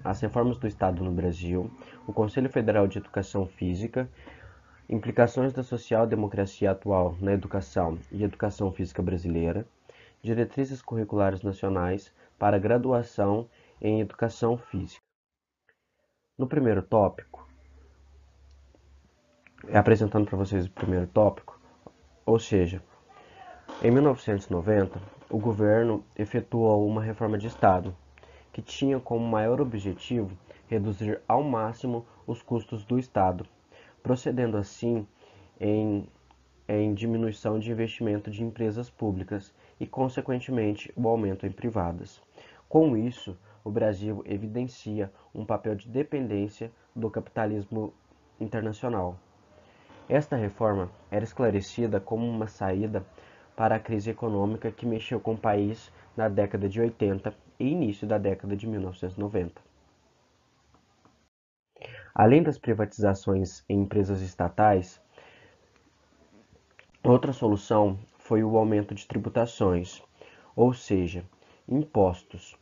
as reformas do Estado no Brasil, o Conselho Federal de Educação Física, implicações da social-democracia atual na educação e educação física brasileira, diretrizes curriculares nacionais para graduação em educação física. No primeiro tópico, apresentando para vocês o primeiro tópico, ou seja, em 1990, o governo efetuou uma reforma de Estado que tinha como maior objetivo reduzir ao máximo os custos do Estado, procedendo assim em diminuição de investimento de empresas públicas e, consequentemente, o aumento em privadas. Com isso, o Brasil evidencia um papel de dependência do capitalismo internacional. Esta reforma era esclarecida como uma saída para a crise econômica que mexeu com o país na década de 80 e início da década de 1990. Além das privatizações em empresas estatais, outra solução foi o aumento de tributações, ou seja, impostos.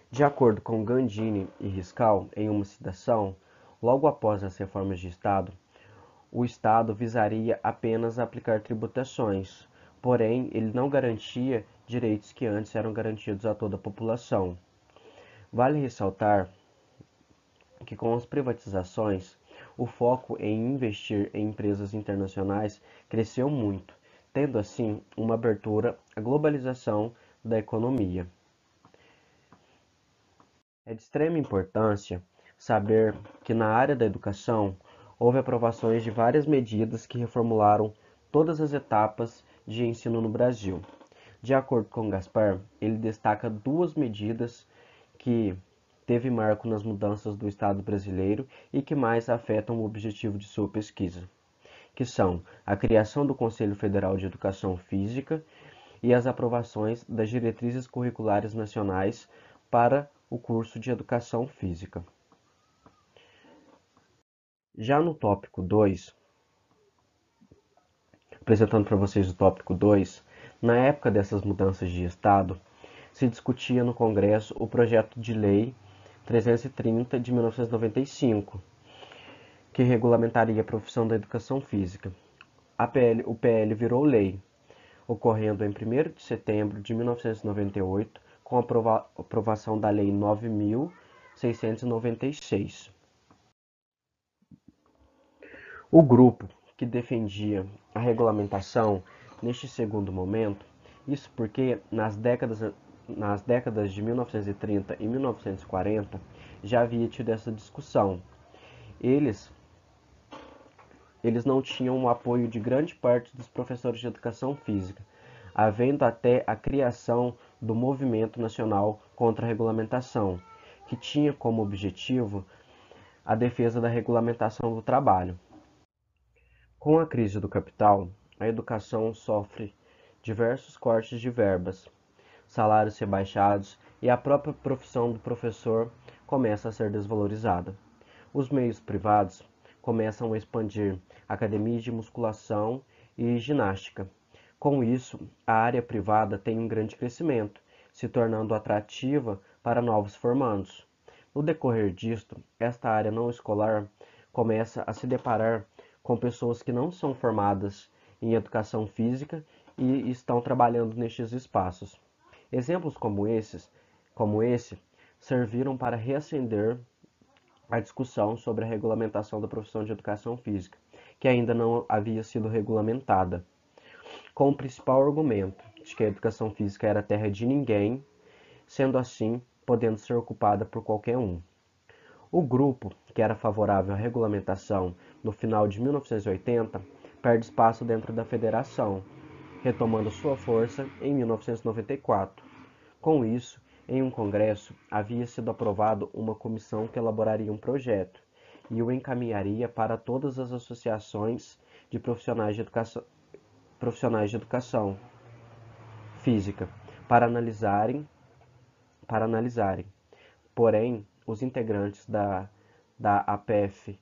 De acordo com Gandini e Riscal, em uma citação, logo após as reformas de Estado, o Estado visaria apenas aplicar tributações, porém ele não garantia direitos que antes eram garantidos a toda a população. Vale ressaltar que com as privatizações, o foco em investir em empresas internacionais cresceu muito, tendo assim uma abertura à globalização da economia. É de extrema importância saber que na área da educação houve aprovações de várias medidas que reformularam todas as etapas de ensino no Brasil. De acordo com Gaspar, ele destaca duas medidas que teve marco nas mudanças do Estado brasileiro e que mais afetam o objetivo de sua pesquisa, que são a criação do Conselho Federal de Educação Física e as aprovações das diretrizes curriculares nacionais para o curso de Educação Física. Já no tópico 2, apresentando para vocês o tópico 2, na época dessas mudanças de Estado, se discutia no Congresso o projeto de lei 330 de 1995, que regulamentaria a profissão da educação física. O PL virou lei, ocorrendo em 1º de setembro de 1998, com a aprovação da Lei 9.696. O grupo que defendia a regulamentação neste segundo momento, isso porque nas décadas de 1930 e 1940 já havia tido essa discussão. Eles não tinham o apoio de grande parte dos professores de educação física, havendo até a criação do Movimento Nacional contra a Regulamentação, que tinha como objetivo a defesa da regulamentação do trabalho. Com a crise do capital, a educação sofre diversos cortes de verbas, salários rebaixados e a própria profissão do professor começa a ser desvalorizada. Os meios privados começam a expandir academias de musculação e ginástica. Com isso, a área privada tem um grande crescimento, se tornando atrativa para novos formandos. No decorrer disto, esta área não escolar começa a se deparar com pessoas que não são formadas em educação física e estão trabalhando nestes espaços. Exemplos como esse serviram para reacender a discussão sobre a regulamentação da profissão de educação física, que ainda não havia sido regulamentada, com o principal argumento de que a educação física era terra de ninguém, sendo assim, podendo ser ocupada por qualquer um. O grupo, que era favorável à regulamentação no final de 1980, perde espaço dentro da federação, retomando sua força em 1994. Com isso, em um congresso, havia sido aprovado uma comissão que elaboraria um projeto e o encaminharia para todas as associações de profissionais de educação física para analisarem. Porém, os integrantes da APF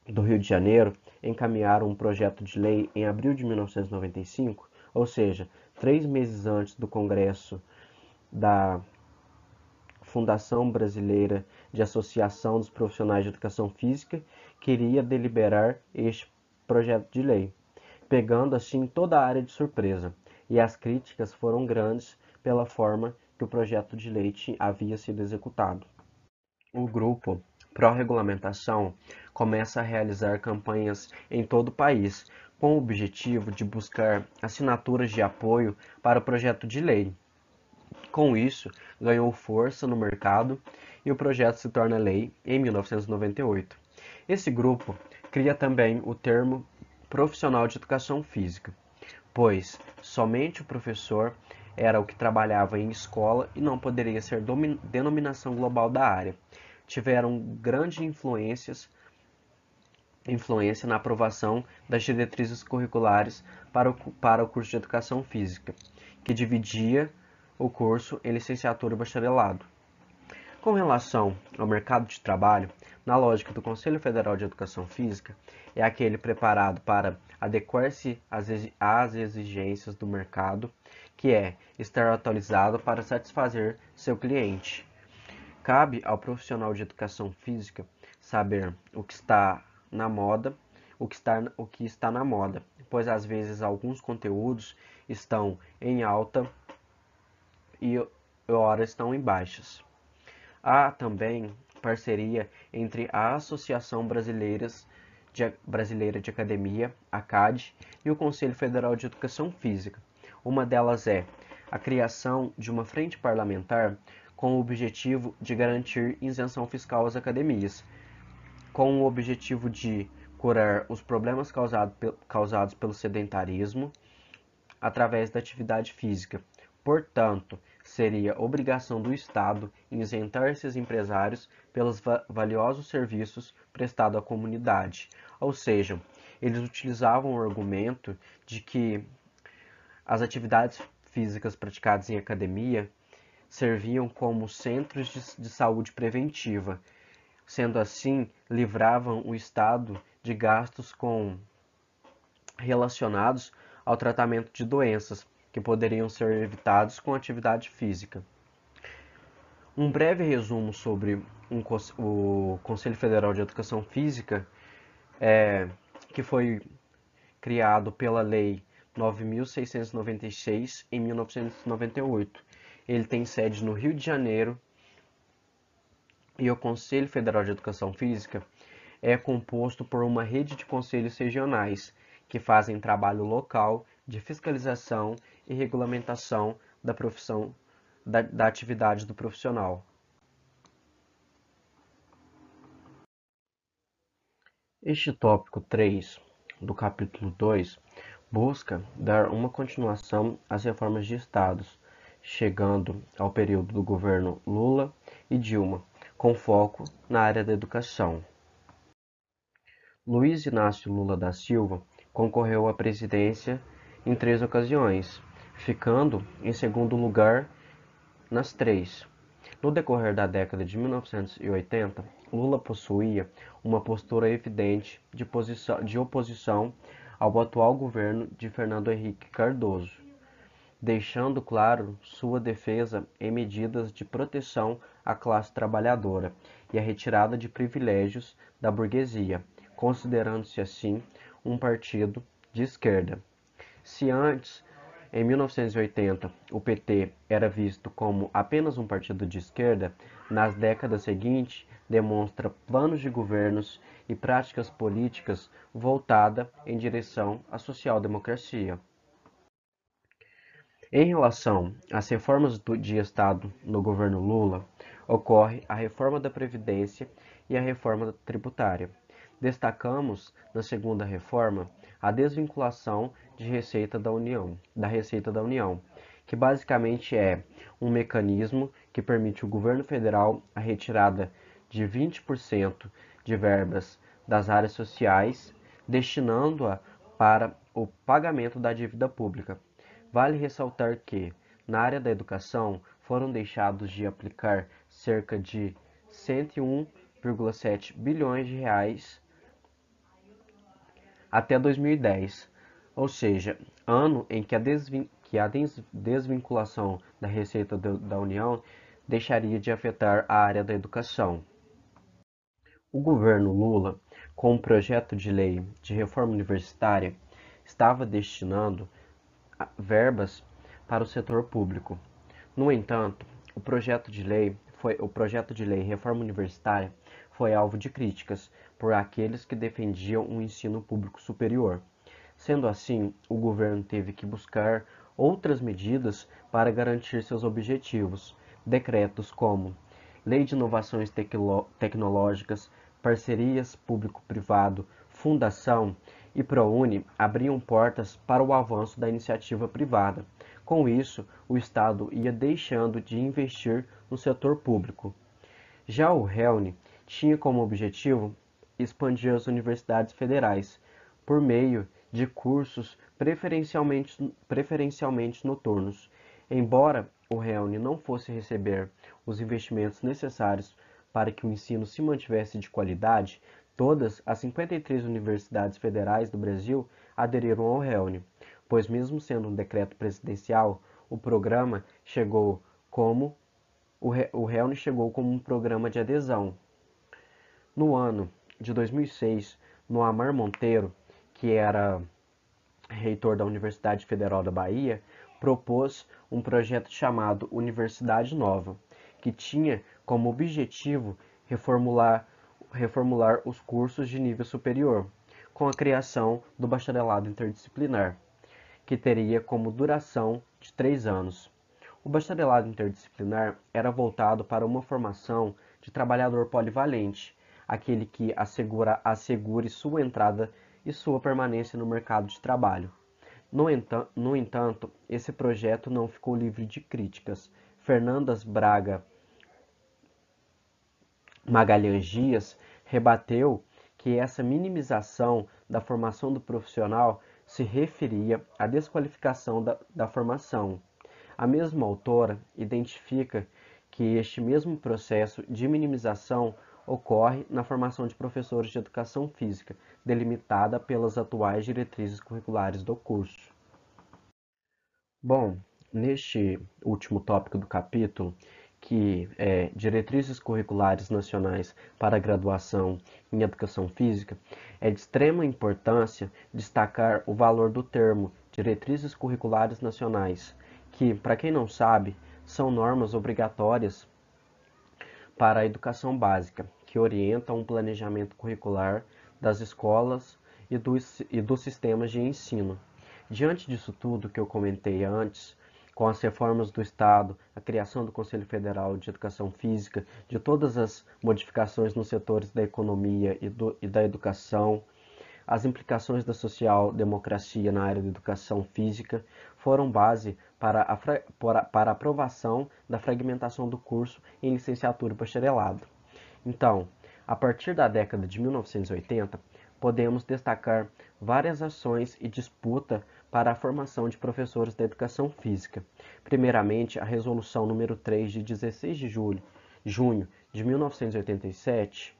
do Rio de Janeiro encaminharam um projeto de lei em abril de 1995, ou seja, 3 meses antes do Congresso da Fundação Brasileira de Associação dos Profissionais de Educação Física, que iria deliberar este projeto de lei, pegando assim toda a área de surpresa, e as críticas foram grandes pela forma que o projeto de lei havia sido executado. O grupo pró-regulamentação começa a realizar campanhas em todo o país, com o objetivo de buscar assinaturas de apoio para o projeto de lei. Com isso, ganhou força no mercado e o projeto se torna lei em 1998. Esse grupo cria também o termo profissional de educação física, pois somente o professor era o que trabalhava em escola e não poderia ser denominação global da área. Tiveram grande influência na aprovação das diretrizes curriculares para o curso de Educação Física, que dividia o curso em licenciatura e bacharelado. Com relação ao mercado de trabalho, na lógica do Conselho Federal de Educação Física, é aquele preparado para adequar-se às exigências do mercado, que é estar atualizado para satisfazer seu cliente. Cabe ao profissional de educação física saber o que está na moda, o que está na moda, pois às vezes alguns conteúdos estão em alta e ora estão em baixas. Há também parceria entre a Associação Brasileira de Academia, ACAD, e o Conselho Federal de Educação Física. Uma delas é a criação de uma frente parlamentar com o objetivo de garantir isenção fiscal às academias, com o objetivo de curar os problemas causados pelo sedentarismo através da atividade física. Portanto, seria obrigação do Estado isentar esses empresários pelos valiosos serviços prestados à comunidade. Ou seja, eles utilizavam o argumento de que as atividades físicas praticadas em academia serviam como centros de saúde preventiva. Sendo assim, livravam o Estado de gastos relacionados ao tratamento de doenças que poderiam ser evitados com atividade física. Um breve resumo sobre o Conselho Federal de Educação Física, que foi criado pela Lei 9.696, em 1998. Ele tem sede no Rio de Janeiro e o Conselho Federal de Educação Física é composto por uma rede de conselhos regionais que fazem trabalho local de fiscalização e regulamentação da atividade do profissional. Este tópico 3 do capítulo 2 busca dar uma continuação às reformas de estados, chegando ao período do governo Lula e Dilma, com foco na área da educação. Luiz Inácio Lula da Silva concorreu à presidência em 3 ocasiões, ficando em segundo lugar nas 3. No decorrer da década de 1980, Lula possuía uma postura evidente de oposição ao atual governo de Fernando Henrique Cardoso, deixando claro sua defesa em medidas de proteção à classe trabalhadora e a retirada de privilégios da burguesia, considerando-se assim um partido de esquerda. Se antes, em 1980, o PT era visto como apenas um partido de esquerda, nas décadas seguintes demonstra planos de governos e práticas políticas voltada em direção à social-democracia. Em relação às reformas de Estado no governo Lula, ocorre a reforma da Previdência e a reforma tributária. Destacamos, na segunda reforma, a desvinculação da Receita da União, que basicamente é um mecanismo que permite ao governo federal a retirada de 20% de verbas das áreas sociais, destinando-a para o pagamento da dívida pública. Vale ressaltar que, na área da educação, foram deixados de aplicar cerca de 101,7 bilhões de reais até 2010, ou seja, ano em que a desvinculação da Receita da União deixaria de afetar a área da educação. O governo Lula, com o projeto de lei de reforma universitária, estava destinando verbas para o setor público. No entanto, o projeto de lei Reforma Universitária foi alvo de críticas por aqueles que defendiam um ensino público superior. Sendo assim, o governo teve que buscar outras medidas para garantir seus objetivos. Decretos como Lei de Inovações Tecnológicas, Parcerias Público-Privado, Fundação e ProUni abriam portas para o avanço da iniciativa privada. Com isso, o Estado ia deixando de investir no setor público. Já o REUNI tinha como objetivo expandir as universidades federais por meio de cursos preferencialmente noturnos. Embora o REUNI não fosse receber os investimentos necessários para que o ensino se mantivesse de qualidade, todas as 53 universidades federais do Brasil aderiram ao REUNI, pois mesmo sendo um decreto presidencial, o programa chegou como o REUNI chegou como um programa de adesão. No ano de 2006, Noamar Monteiro, que era reitor da Universidade Federal da Bahia, propôs um projeto chamado Universidade Nova, que tinha como objetivo reformular os cursos de nível superior, com a criação do bacharelado interdisciplinar, que teria como duração de 3 anos. O bacharelado interdisciplinar era voltado para uma formação de trabalhador polivalente, aquele que assegure sua entrada e sua permanência no mercado de trabalho. No entanto, esse projeto não ficou livre de críticas. Fernandas Braga Magalhães Dias rebateu que essa minimização da formação do profissional se referia à desqualificação da formação. A mesma autora identifica que este mesmo processo de minimização ocorre na formação de professores de educação física, delimitada pelas atuais diretrizes curriculares do curso. Bom, neste último tópico do capítulo, que é Diretrizes Curriculares Nacionais para a Graduação em Educação Física, é de extrema importância destacar o valor do termo Diretrizes Curriculares Nacionais, que, para quem não sabe, são normas obrigatórias para a educação básica, que orientam o planejamento curricular das escolas e dos sistemas de ensino. Diante disso tudo que eu comentei antes, com as reformas do Estado, a criação do Conselho Federal de Educação Física, de todas as modificações nos setores da economia e da educação, as implicações da social-democracia na área da educação física foram base para a aprovação da fragmentação do curso em licenciatura e bacharelado. Então, a partir da década de 1980, podemos destacar várias ações e disputa para a formação de professores da educação física. Primeiramente, a Resolução número 3 de 16 de junho de 1987,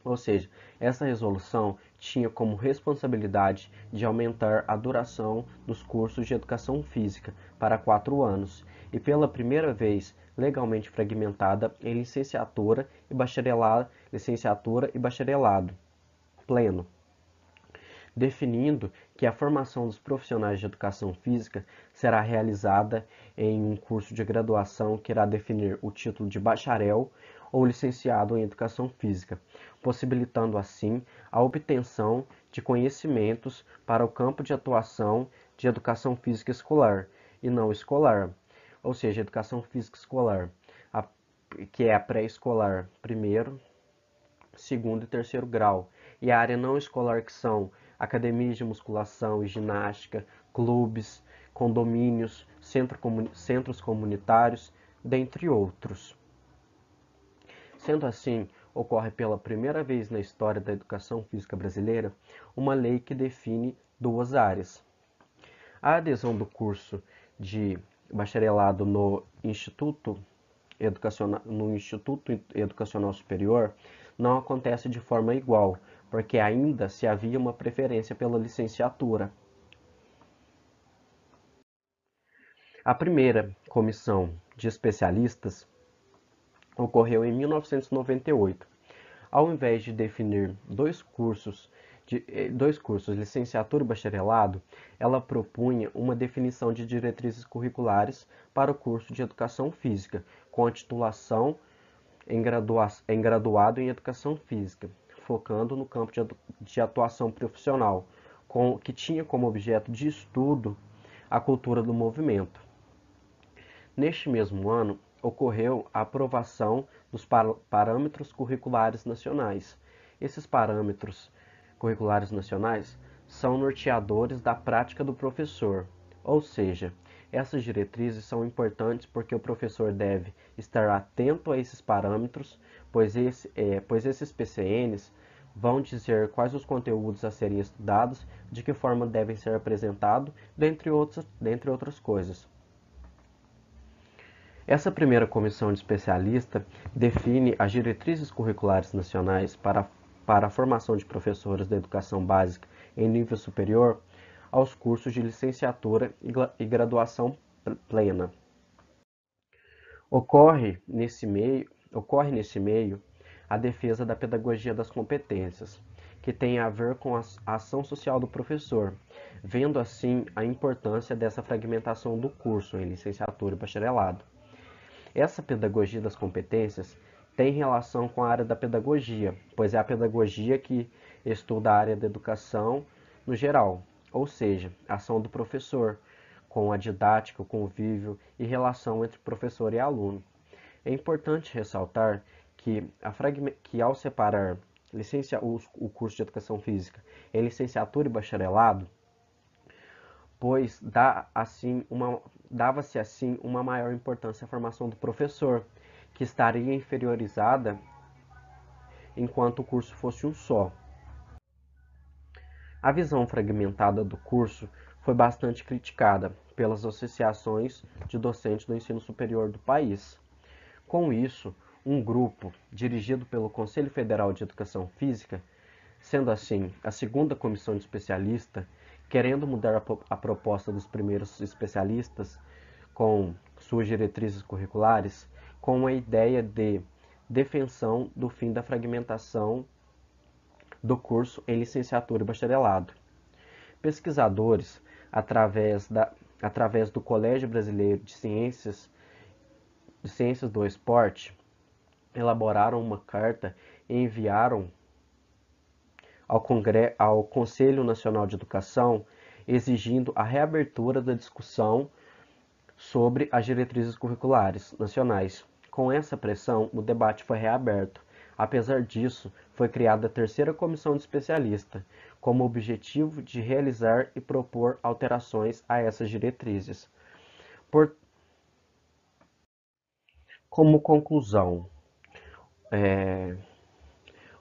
ou seja, essa resolução tinha como responsabilidade de aumentar a duração dos cursos de educação física para 4 anos e pela primeira vez legalmente fragmentada em licenciatura e bacharelado pleno, definindo que a formação dos profissionais de educação física será realizada em um curso de graduação que irá definir o título de bacharel ou licenciado em educação física, possibilitando assim a obtenção de conhecimentos para o campo de atuação de educação física escolar e não escolar, ou seja, educação física escolar, que é a pré-escolar, primeiro, segundo e terceiro grau, e a área não escolar, que são academias de musculação e ginástica, clubes, condomínios, centros comunitários, dentre outros. Sendo assim, ocorre pela primeira vez na história da educação física brasileira uma lei que define duas áreas. A adesão do curso de bacharelado no Instituto Educacional Superior não acontece de forma igual, porque ainda se havia uma preferência pela licenciatura. A primeira comissão de especialistas ocorreu em 1998. Ao invés de definir dois cursos, licenciatura e bacharelado, ela propunha uma definição de diretrizes curriculares para o curso de educação física, com a titulação em graduado em educação física, focando no campo de atuação profissional, que tinha como objeto de estudo a cultura do movimento. Neste mesmo ano, ocorreu a aprovação dos parâmetros curriculares nacionais. Esses parâmetros curriculares nacionais são norteadores da prática do professor, ou seja, essas diretrizes são importantes porque o professor deve estar atento a esses parâmetros, pois esses PCNs vão dizer quais os conteúdos a serem estudados, de que forma devem ser apresentados, dentre outras coisas. Essa primeira comissão de especialista define as diretrizes curriculares nacionais para a formação de professores da educação básica em nível superior aos cursos de licenciatura e graduação plena. Ocorre nesse meio a defesa da pedagogia das competências, que tem a ver com a ação social do professor, vendo assim a importância dessa fragmentação do curso em licenciatura e bacharelado. Essa pedagogia das competências tem relação com a área da pedagogia, pois é a pedagogia que estuda a área da educação no geral, ou seja, a ação do professor, com a didática, o convívio e relação entre professor e aluno. É importante ressaltar que ao separar o curso de Educação Física em licenciatura e bacharelado, pois dava-se assim uma maior importância à formação do professor, que estaria inferiorizada enquanto o curso fosse um só. A visão fragmentada do curso foi bastante criticada pelas associações de docentes do ensino superior do país. Com isso, um grupo, dirigido pelo Conselho Federal de Educação Física, sendo assim a segunda comissão de especialista, querendo mudar a proposta dos primeiros especialistas com suas diretrizes curriculares, com a ideia de defensão do fim da fragmentação do curso em licenciatura e bacharelado. Pesquisadores, através do Colégio Brasileiro de Ciências do Esporte, elaboraram uma carta e enviaram ao Conselho Nacional de Educação, exigindo a reabertura da discussão sobre as diretrizes curriculares nacionais. Com essa pressão, o debate foi reaberto. Apesar disso, foi criada a terceira comissão de especialista, como objetivo de realizar e propor alterações a essas diretrizes. Como conclusão,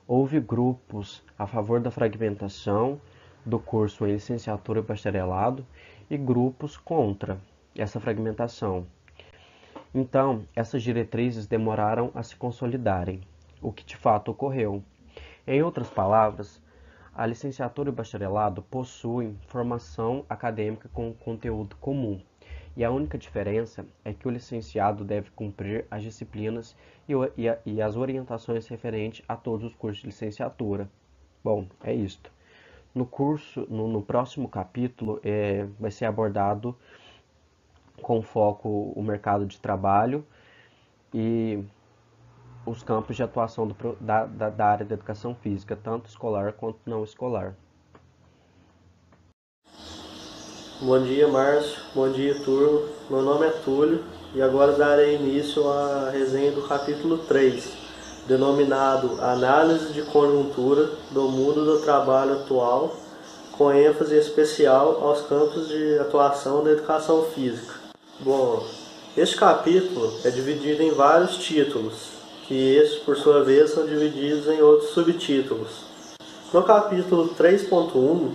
houve grupos a favor da fragmentação do curso em licenciatura e bacharelado e grupos contra essa fragmentação. Então, essas diretrizes demoraram a se consolidarem, o que de fato ocorreu. Em outras palavras, a licenciatura e o bacharelado possuem formação acadêmica com conteúdo comum, e a única diferença é que o licenciado deve cumprir as disciplinas e as orientações referentes a todos os cursos de licenciatura. Bom, é isto. No próximo capítulo, vai ser abordado com foco o mercado de trabalho e os campos de atuação da área da educação física, tanto escolar quanto não escolar. Bom dia, Márcio. Bom dia, turma. Meu nome é Túlio e agora darei início à resenha do capítulo 3, denominado Análise de Conjuntura do Mundo do Trabalho Atual, com ênfase especial aos campos de atuação da educação física. Bom, este capítulo é dividido em vários títulos, que estes, por sua vez, são divididos em outros subtítulos. No capítulo 3.1,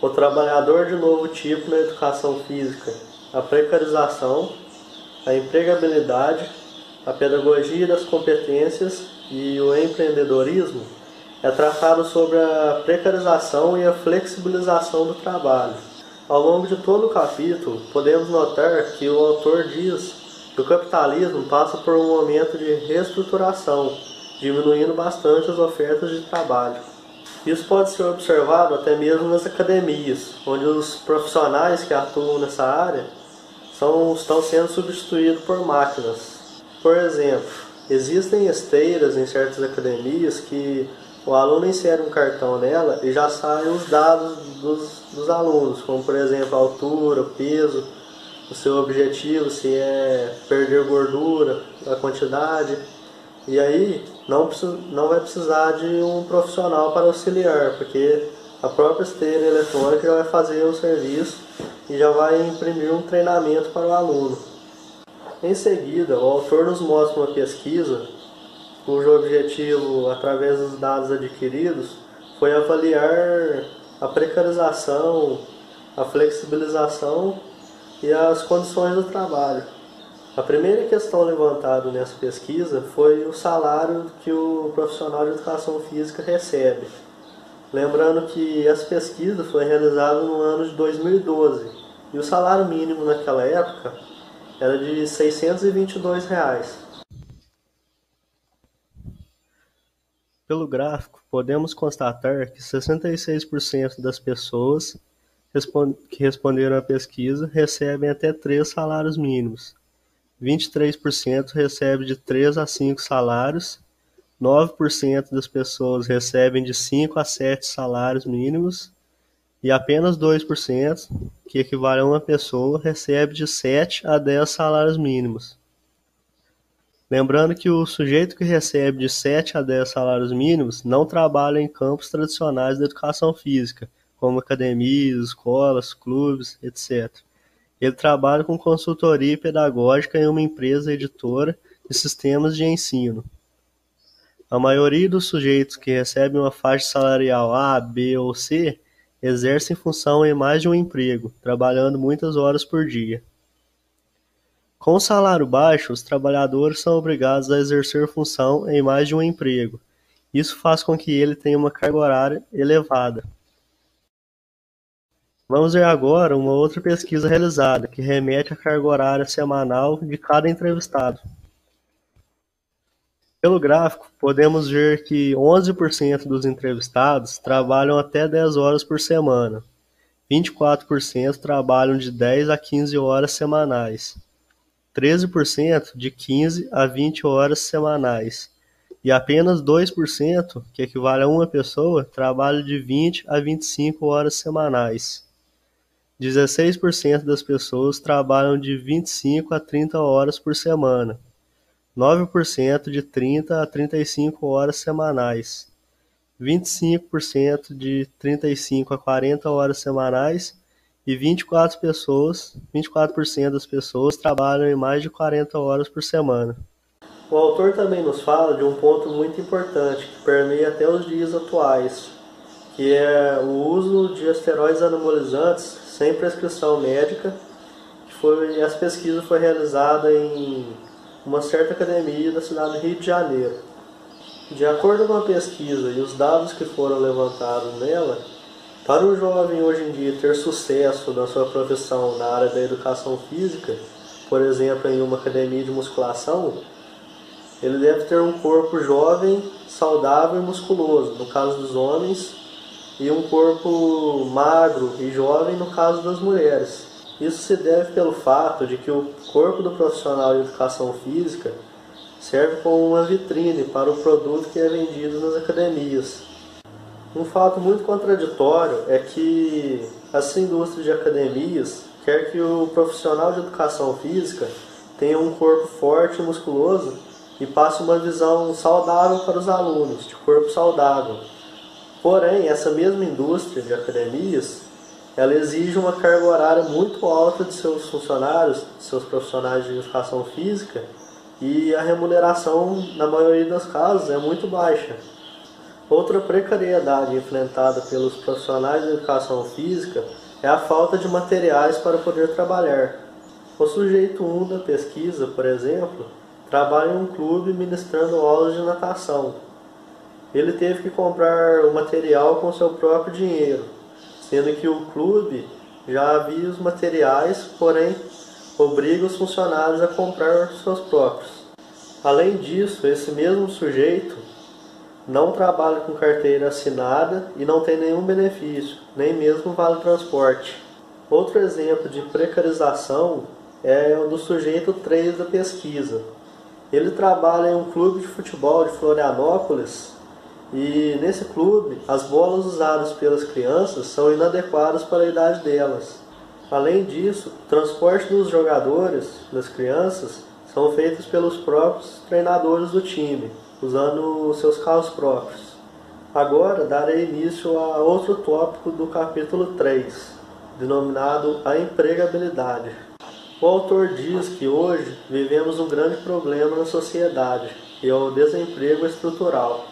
o trabalhador de novo tipo na educação física, a precarização, a empregabilidade, a pedagogia das competências e o empreendedorismo, é tratado sobre a precarização e a flexibilização do trabalho. Ao longo de todo o capítulo, podemos notar que o autor diz que o capitalismo passa por um momento de reestruturação, diminuindo bastante as ofertas de trabalho. Isso pode ser observado até mesmo nas academias, onde os profissionais que atuam nessa área estão sendo substituídos por máquinas. Por exemplo, existem esteiras em certas academias que o aluno insere um cartão nela e já saem os dados dos alunos, como por exemplo a altura, o peso, o seu objetivo, se é perder gordura, a quantidade. E aí não vai precisar de um profissional para auxiliar, porque A própria esteira eletrônica já vai fazer o serviço e já vai imprimir um treinamento para o aluno. Em seguida, o autor nos mostra uma pesquisa cujo objetivo, através dos dados adquiridos, foi avaliar a precarização, a flexibilização e as condições do trabalho. A primeira questão levantada nessa pesquisa foi o salário que o profissional de educação física recebe. Lembrando que essa pesquisa foi realizada no ano de 2012 e o salário mínimo naquela época era de R$ 622. Pelo gráfico, podemos constatar que 66% das pessoas que responderam à pesquisa recebem até 3 salários mínimos. 23% recebem de 3 a 5 salários, 9% das pessoas recebem de 5 a 7 salários mínimos e apenas 2%, que equivale a uma pessoa, recebe de 7 a 10 salários mínimos. Lembrando que o sujeito que recebe de 7 a 10 salários mínimos não trabalha em campos tradicionais da educação física, como academias, escolas, clubes, etc. Ele trabalha com consultoria pedagógica em uma empresa editora de sistemas de ensino. A maioria dos sujeitos que recebem uma faixa salarial A, B ou C exercem função em mais de um emprego, trabalhando muitas horas por dia. Com o salário baixo, os trabalhadores são obrigados a exercer função em mais de um emprego. Isso faz com que ele tenha uma carga horária elevada. Vamos ver agora uma outra pesquisa realizada, que remete à carga horária semanal de cada entrevistado. Pelo gráfico, podemos ver que 11% dos entrevistados trabalham até 10 horas por semana, 24% trabalham de 10 a 15 horas semanais, 13% de 15 a 20 horas semanais, e apenas 2%, que equivale a uma pessoa, trabalha de 20 a 25 horas semanais. 16% das pessoas trabalham de 25 a 30 horas por semana, 9% de 30 a 35 horas semanais, 25% de 35 a 40 horas semanais e 24% das pessoas trabalham em mais de 40 horas por semana. O autor também nos fala de um ponto muito importante que permeia até os dias atuais, que é o uso de esteroides anabolizantes sem prescrição médica. Essa pesquisa foi realizada em uma certa academia da cidade do Rio de Janeiro. De acordo com a pesquisa e os dados que foram levantados nela, para um jovem hoje em dia ter sucesso na sua profissão na área da educação física, por exemplo, em uma academia de musculação, ele deve ter um corpo jovem, saudável e musculoso, no caso dos homens, e um corpo magro e jovem no caso das mulheres. Isso se deve pelo fato de que o corpo do profissional de educação física serve como uma vitrine para o produto que é vendido nas academias. Um fato muito contraditório é que essa indústria de academias quer que o profissional de educação física tenha um corpo forte e musculoso e passe uma visão saudável para os alunos, de corpo saudável. Porém, essa mesma indústria de academias, ela exige uma carga horária muito alta de seus funcionários, de seus profissionais de educação física, e a remuneração, na maioria dos casos, é muito baixa. Outra precariedade enfrentada pelos profissionais de educação física é a falta de materiais para poder trabalhar. O sujeito 1 da pesquisa, por exemplo, trabalha em um clube ministrando aulas de natação. Ele teve que comprar o material com seu próprio dinheiro, sendo que o clube já havia os materiais, porém obriga os funcionários a comprar os seus próprios. Além disso, esse mesmo sujeito não trabalha com carteira assinada e não tem nenhum benefício, nem mesmo vale transporte. Outro exemplo de precarização é o do sujeito 3 da pesquisa. Ele trabalha em um clube de futebol de Florianópolis e nesse clube as bolas usadas pelas crianças são inadequadas para a idade delas. Além disso, o transporte dos jogadores, das crianças, são feitos pelos próprios treinadores do time, usando seus carros próprios. Agora darei início a outro tópico do capítulo 3, denominado a empregabilidade. O autor diz que hoje vivemos um grande problema na sociedade, que é o desemprego estrutural.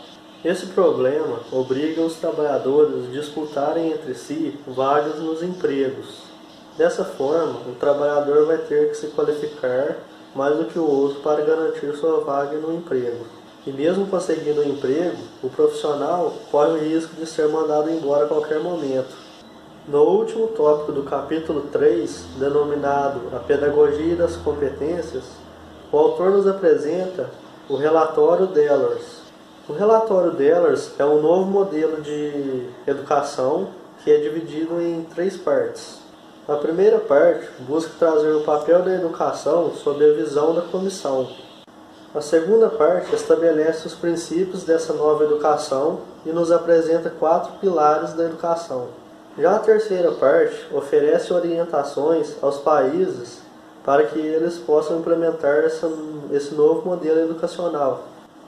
Esse problema obriga os trabalhadores a disputarem entre si vagas nos empregos. Dessa forma, o trabalhador vai ter que se qualificar mais do que o outro para garantir sua vaga no emprego. E mesmo conseguindo um emprego, o profissional corre o risco de ser mandado embora a qualquer momento. No último tópico do capítulo 3, denominado A Pedagogia das Competências, o autor nos apresenta o relatório Dehlers. O relatório Dehlers é um novo modelo de educação que é dividido em 3 partes. A primeira parte busca trazer o papel da educação sob a visão da comissão. A segunda parte estabelece os princípios dessa nova educação e nos apresenta 4 pilares da educação. Já a terceira parte oferece orientações aos países para que eles possam implementar esse novo modelo educacional.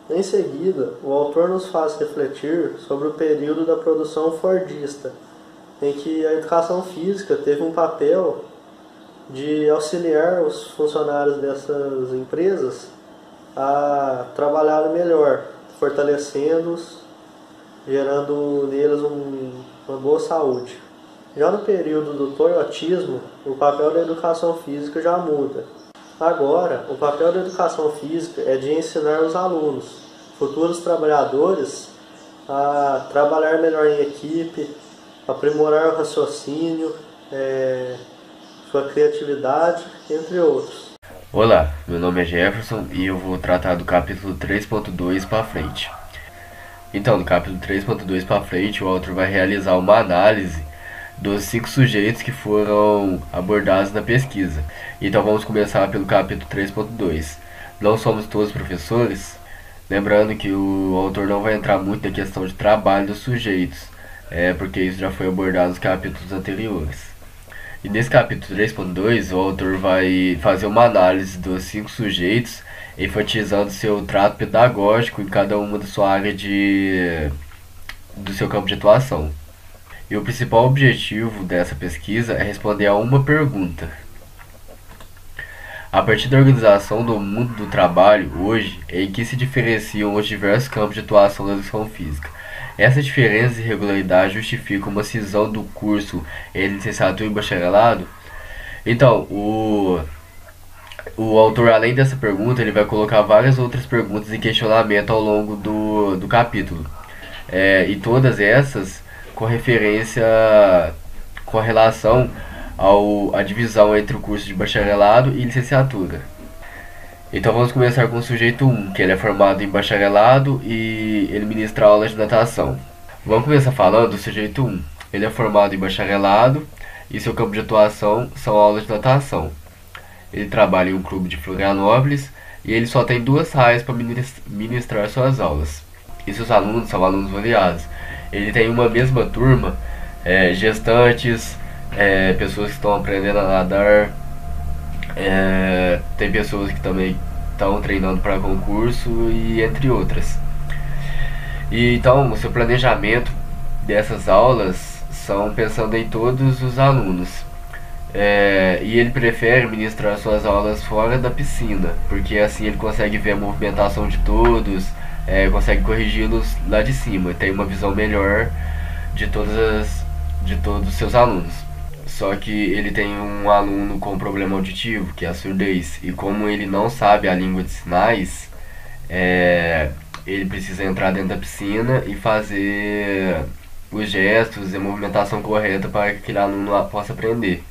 Em seguida, o autor nos faz refletir sobre o período da produção fordista, em que a educação física teve um papel de auxiliar os funcionários dessas empresas a trabalharem melhor, fortalecendo-os, gerando neles uma boa saúde. Já no período do toyotismo, o papel da educação física já muda. Agora, o papel da educação física é de ensinar os alunos, futuros trabalhadores, a trabalhar melhor em equipe, aprimorar o raciocínio, sua criatividade, entre outros. Olá, meu nome é Jefferson e eu vou tratar do capítulo 3.2 para frente. Então, no capítulo 3.2 para frente, o autor vai realizar uma análise dos 5 sujeitos que foram abordados na pesquisa. Então vamos começar pelo capítulo 3.2. Não somos todos professores? Lembrando que o autor não vai entrar muito na questão de trabalho dos sujeitos, porque isso já foi abordado nos capítulos anteriores. E nesse capítulo 3.2, o autor vai fazer uma análise dos 5 sujeitos, enfatizando seu trato pedagógico em cada uma da sua área do seu campo de atuação. E o principal objetivo dessa pesquisa é responder a uma pergunta. A partir da organização do mundo do trabalho hoje, em que se diferenciam os diversos campos de atuação da educação física. Essa diferença e irregularidade justificam uma cisão do curso em licenciatura e bacharelado? Então, o autor, além dessa pergunta, ele vai colocar várias outras perguntas em questionamento ao longo do capítulo. E todas essas com relação à divisão entre o curso de bacharelado e licenciatura. Então vamos começar com o sujeito 1, que ele é formado em bacharelado e ele ministra aulas de natação. Vamos começar falando do sujeito 1. Ele é formado em bacharelado e seu campo de atuação são aulas de natação. Ele trabalha em um clube de Florianópolis e ele só tem 2 raias para ministrar suas aulas. E seus alunos são alunos variados. Ele tem uma mesma turma, gestantes, pessoas que estão aprendendo a nadar, tem pessoas que também estão treinando para concurso e entre outras. E então o seu planejamento dessas aulas são pensando em todos os alunos. E ele prefere ministrar suas aulas fora da piscina, porque assim ele consegue ver a movimentação de todos, consegue corrigi-los lá de cima, tem uma visão melhor de todos os seus alunos. Só que ele tem um aluno com problema auditivo, que é a surdez, e como ele não sabe a língua de sinais, ele precisa entrar dentro da piscina e fazer os gestos e a movimentação correta para que aquele aluno possa aprender.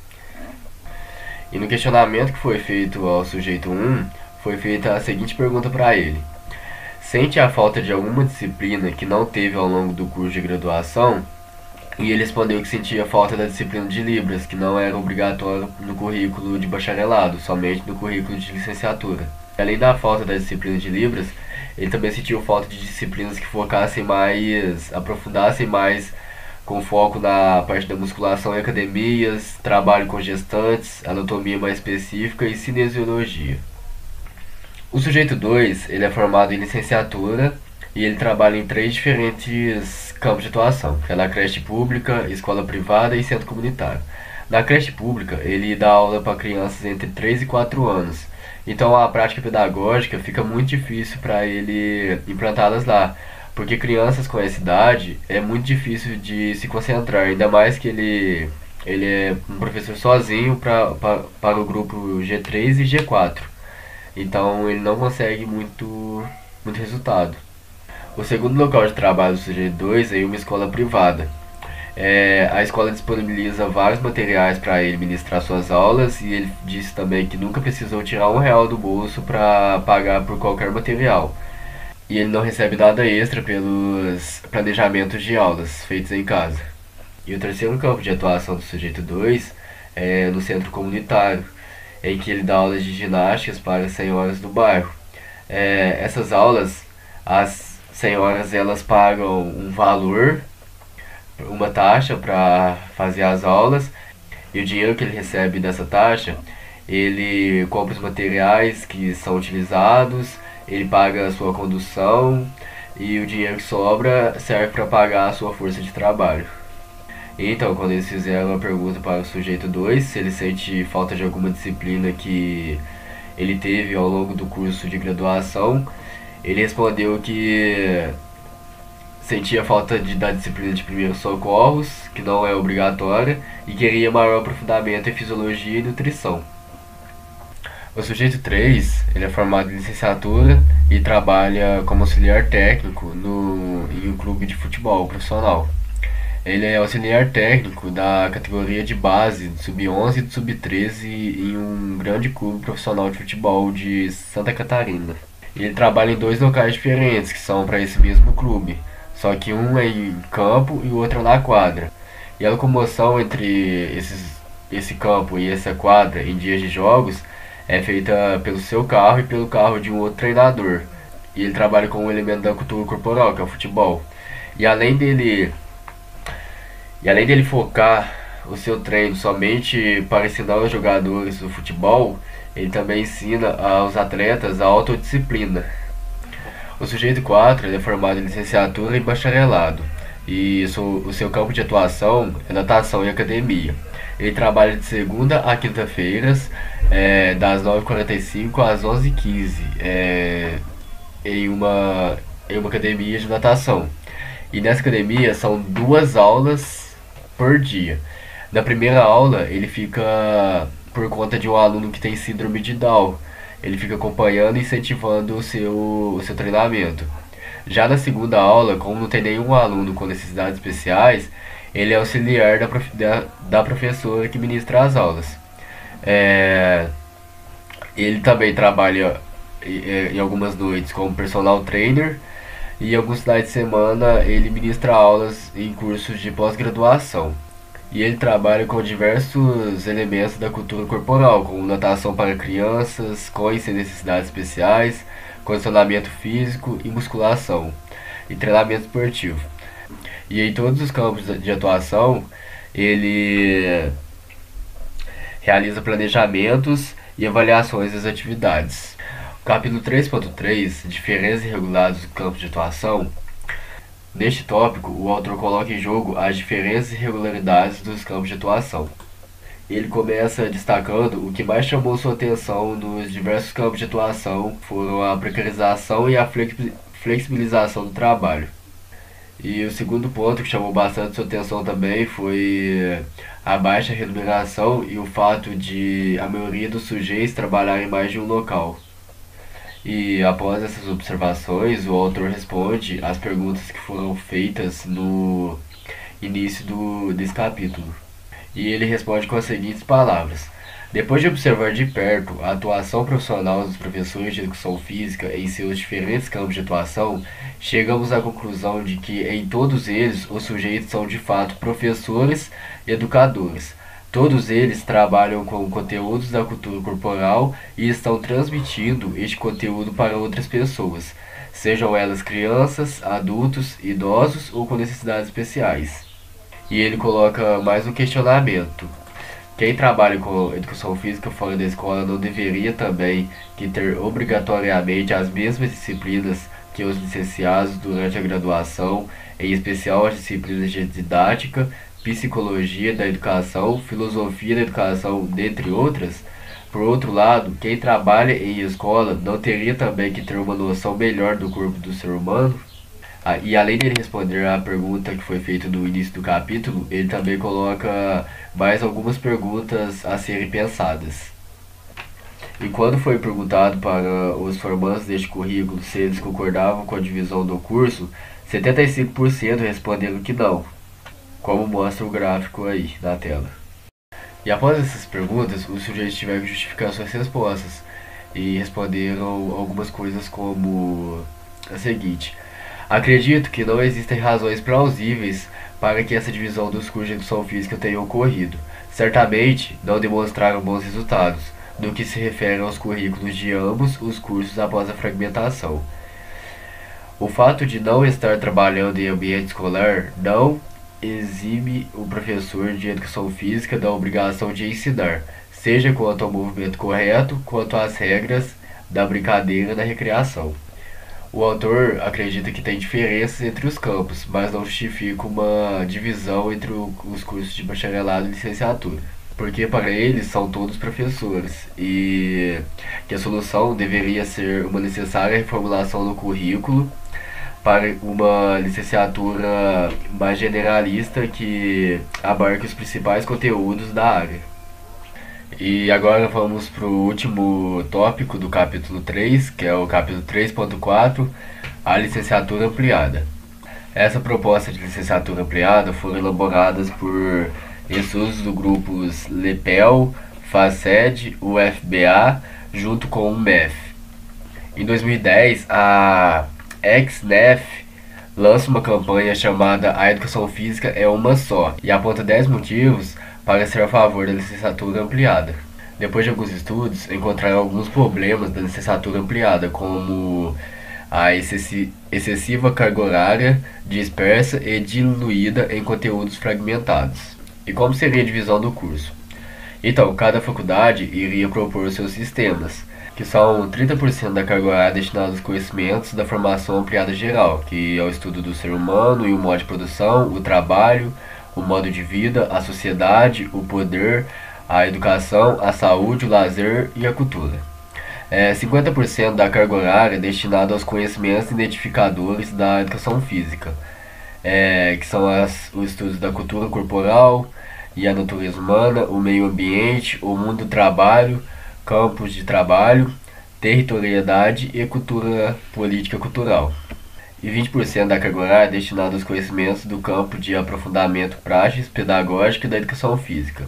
E no questionamento que foi feito ao sujeito 1, foi feita a seguinte pergunta para ele: sente a falta de alguma disciplina que não teve ao longo do curso de graduação? E ele respondeu que sentia falta da disciplina de Libras, que não era obrigatória no currículo de bacharelado, somente no currículo de licenciatura. Além da falta da disciplina de Libras, ele também sentiu falta de disciplinas que aprofundassem mais com foco na parte da musculação em academias, trabalho com gestantes, anatomia mais específica e cinesiologia. O sujeito 2, ele é formado em licenciatura e ele trabalha em 3 diferentes campos de atuação, que é na creche pública, escola privada e centro comunitário. Na creche pública, ele dá aula para crianças entre 3 e 4 anos, então a prática pedagógica fica muito difícil para ele implantá-las lá, porque crianças com essa idade é muito difícil de se concentrar, ainda mais que ele é um professor sozinho para o grupo G3 e G4, então ele não consegue muito resultado. O segundo local de trabalho do sujeito 2 é uma escola privada. A escola disponibiliza vários materiais para ele ministrar suas aulas e ele disse também que nunca precisou tirar R$ 1 do bolso para pagar por qualquer material. E ele não recebe nada extra pelos planejamentos de aulas feitos em casa. E o terceiro campo de atuação do sujeito 2 é no centro comunitário, em que ele dá aulas de ginásticas para as senhoras do bairro. Essas aulas, as senhoras elas pagam um valor, uma taxa para fazer as aulas, e o dinheiro que ele recebe dessa taxa, ele compra os materiais que são utilizados, ele paga a sua condução e o dinheiro que sobra serve para pagar a sua força de trabalho. Então, quando eles fizeram a pergunta para o sujeito 2, se ele sente falta de alguma disciplina que ele teve ao longo do curso de graduação, ele respondeu que sentia falta da disciplina de primeiros socorros, que não é obrigatória, e queria maior aprofundamento em fisiologia e nutrição. O sujeito 3, ele é formado em licenciatura e trabalha como auxiliar técnico em um clube de futebol profissional. Ele é auxiliar técnico da categoria de base, sub-11 e sub-13 em um grande clube profissional de futebol de Santa Catarina. Ele trabalha em 2 locais diferentes, que são para esse mesmo clube, só que um é em campo e o outro é na quadra. E a locomoção entre esse campo e essa quadra em dias de jogos é feita pelo seu carro e pelo carro de um outro treinador. E ele trabalha com um elemento da cultura corporal, que é o futebol. E além dele focar o seu treino somente para ensinar os jogadores o futebol, ele também ensina aos atletas a autodisciplina. O sujeito 4 ele é formado em licenciatura e bacharelado, e o seu campo de atuação é natação e academia. Ele trabalha de segunda a quinta-feiras, das 9h45 às 11h15, em uma academia de natação. E nessa academia são 2 aulas por dia. Na primeira aula ele fica por conta de um aluno que tem síndrome de Down. Ele fica acompanhando e incentivando o seu treinamento. Já na segunda aula, como não tem nenhum aluno com necessidades especiais, ele é auxiliar da professora que ministra as aulas. Ele também trabalha em algumas noites como personal trainer, e em alguns finais de semana ele ministra aulas em cursos de pós-graduação. E ele trabalha com diversos elementos da cultura corporal, como natação para crianças, com sem necessidades especiais, condicionamento físico e musculação, e treinamento esportivo. E em todos os campos de atuação, ele realiza planejamentos e avaliações das atividades. O capítulo 3.3, Diferenças e irregularidades do campo de atuação. Neste tópico, o autor coloca em jogo as diferenças e irregularidades dos campos de atuação. Ele começa destacando o que mais chamou sua atenção nos diversos campos de atuação foram a precarização e a flexibilização do trabalho. E o segundo ponto que chamou bastante sua atenção também foi a baixa remuneração e o fato de a maioria dos sujeitos trabalhar em mais de um local. E após essas observações, o autor responde às perguntas que foram feitas no início desse capítulo. E ele responde com as seguintes palavras: depois de observar de perto a atuação profissional dos professores de educação física em seus diferentes campos de atuação, chegamos à conclusão de que em todos eles os sujeitos são de fato professores e educadores. Todos eles trabalham com conteúdos da cultura corporal e estão transmitindo este conteúdo para outras pessoas, sejam elas crianças, adultos, idosos ou com necessidades especiais. E ele coloca mais um questionamento: quem trabalha com educação física fora da escola não deveria também que ter obrigatoriamente as mesmas disciplinas que os licenciados durante a graduação, em especial as disciplinas de didática, psicologia da educação, filosofia da educação, dentre outras. Por outro lado, quem trabalha em escola não teria também que ter uma noção melhor do corpo do ser humano? E além de responder à pergunta que foi feita no início do capítulo, ele também coloca mais algumas perguntas a serem pensadas. E quando foi perguntado para os formandos deste currículo se eles concordavam com a divisão do curso, 75% responderam que não, como mostra o gráfico aí na tela. E após essas perguntas, os sujeitos tiveram que justificar suas respostas e responderam algumas coisas como a seguinte: acredito que não existem razões plausíveis para que essa divisão dos cursos de educação física tenha ocorrido. Certamente não demonstraram bons resultados no que se refere aos currículos de ambos os cursos após a fragmentação. O fato de não estar trabalhando em ambiente escolar não exime o professor de educação física da obrigação de ensinar, seja quanto ao movimento correto, quanto às regras da brincadeira na recreação. O autor acredita que tem diferenças entre os campos, mas não justifica uma divisão entre os cursos de bacharelado e licenciatura, porque para eles são todos professores e que a solução deveria ser uma necessária reformulação do currículo para uma licenciatura mais generalista que abarque os principais conteúdos da área. E agora vamos para o último tópico do capítulo 3, que é o capítulo 3.4, a licenciatura ampliada. Essa proposta de licenciatura ampliada foram elaboradas por estudos do grupos LEPEL, FACED, UFBA, junto com o MEF. Em 2010, a XNEF lança uma campanha chamada A Educação Física é uma só e aponta 10 motivos para ser a favor da licenciatura ampliada. Depois de alguns estudos, encontraram alguns problemas da licenciatura ampliada, como a excessiva carga horária, dispersa e diluída em conteúdos fragmentados. E como seria a divisão do curso? Então, cada faculdade iria propor seus sistemas, que são 30% da carga horária destinada aos conhecimentos da formação ampliada geral, que é o estudo do ser humano e o modo de produção, o trabalho, o modo de vida, a sociedade, o poder, a educação, a saúde, o lazer e a cultura. 50% da carga horária destinada aos conhecimentos identificadores da educação física, que são os estudos da cultura corporal e a natureza humana, o meio ambiente, o mundo do trabalho, campos de trabalho, territorialidade e cultura política cultural. E 20% da carga horária é destinada aos conhecimentos do campo de aprofundamento práticas pedagógica da educação física,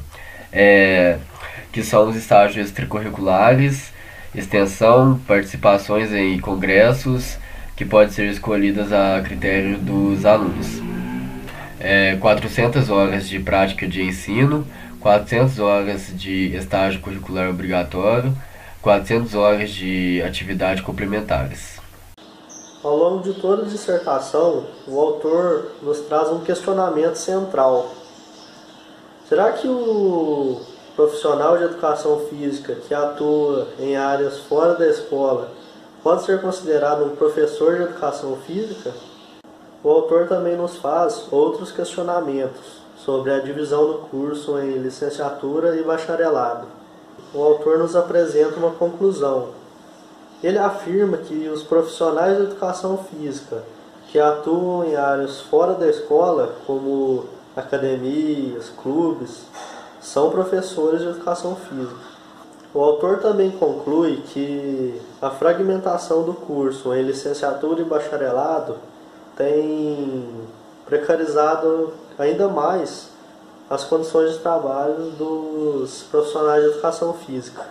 que são os estágios extracurriculares, extensão, participações em congressos, que podem ser escolhidas a critério dos alunos. 400 horas de prática de ensino, 400 horas de estágio curricular obrigatório, 400 horas de atividades complementares. Ao longo de toda a dissertação, o autor nos traz um questionamento central. Será que o profissional de educação física que atua em áreas fora da escola pode ser considerado um professor de educação física? O autor também nos faz outros questionamentos sobre a divisão do curso em licenciatura e bacharelado. O autor nos apresenta uma conclusão. Ele afirma que os profissionais de educação física que atuam em áreas fora da escola, como academias, clubes, são professores de educação física. O autor também conclui que a fragmentação do curso em licenciatura e bacharelado tem precarizado ainda mais as condições de trabalho dos profissionais de educação física.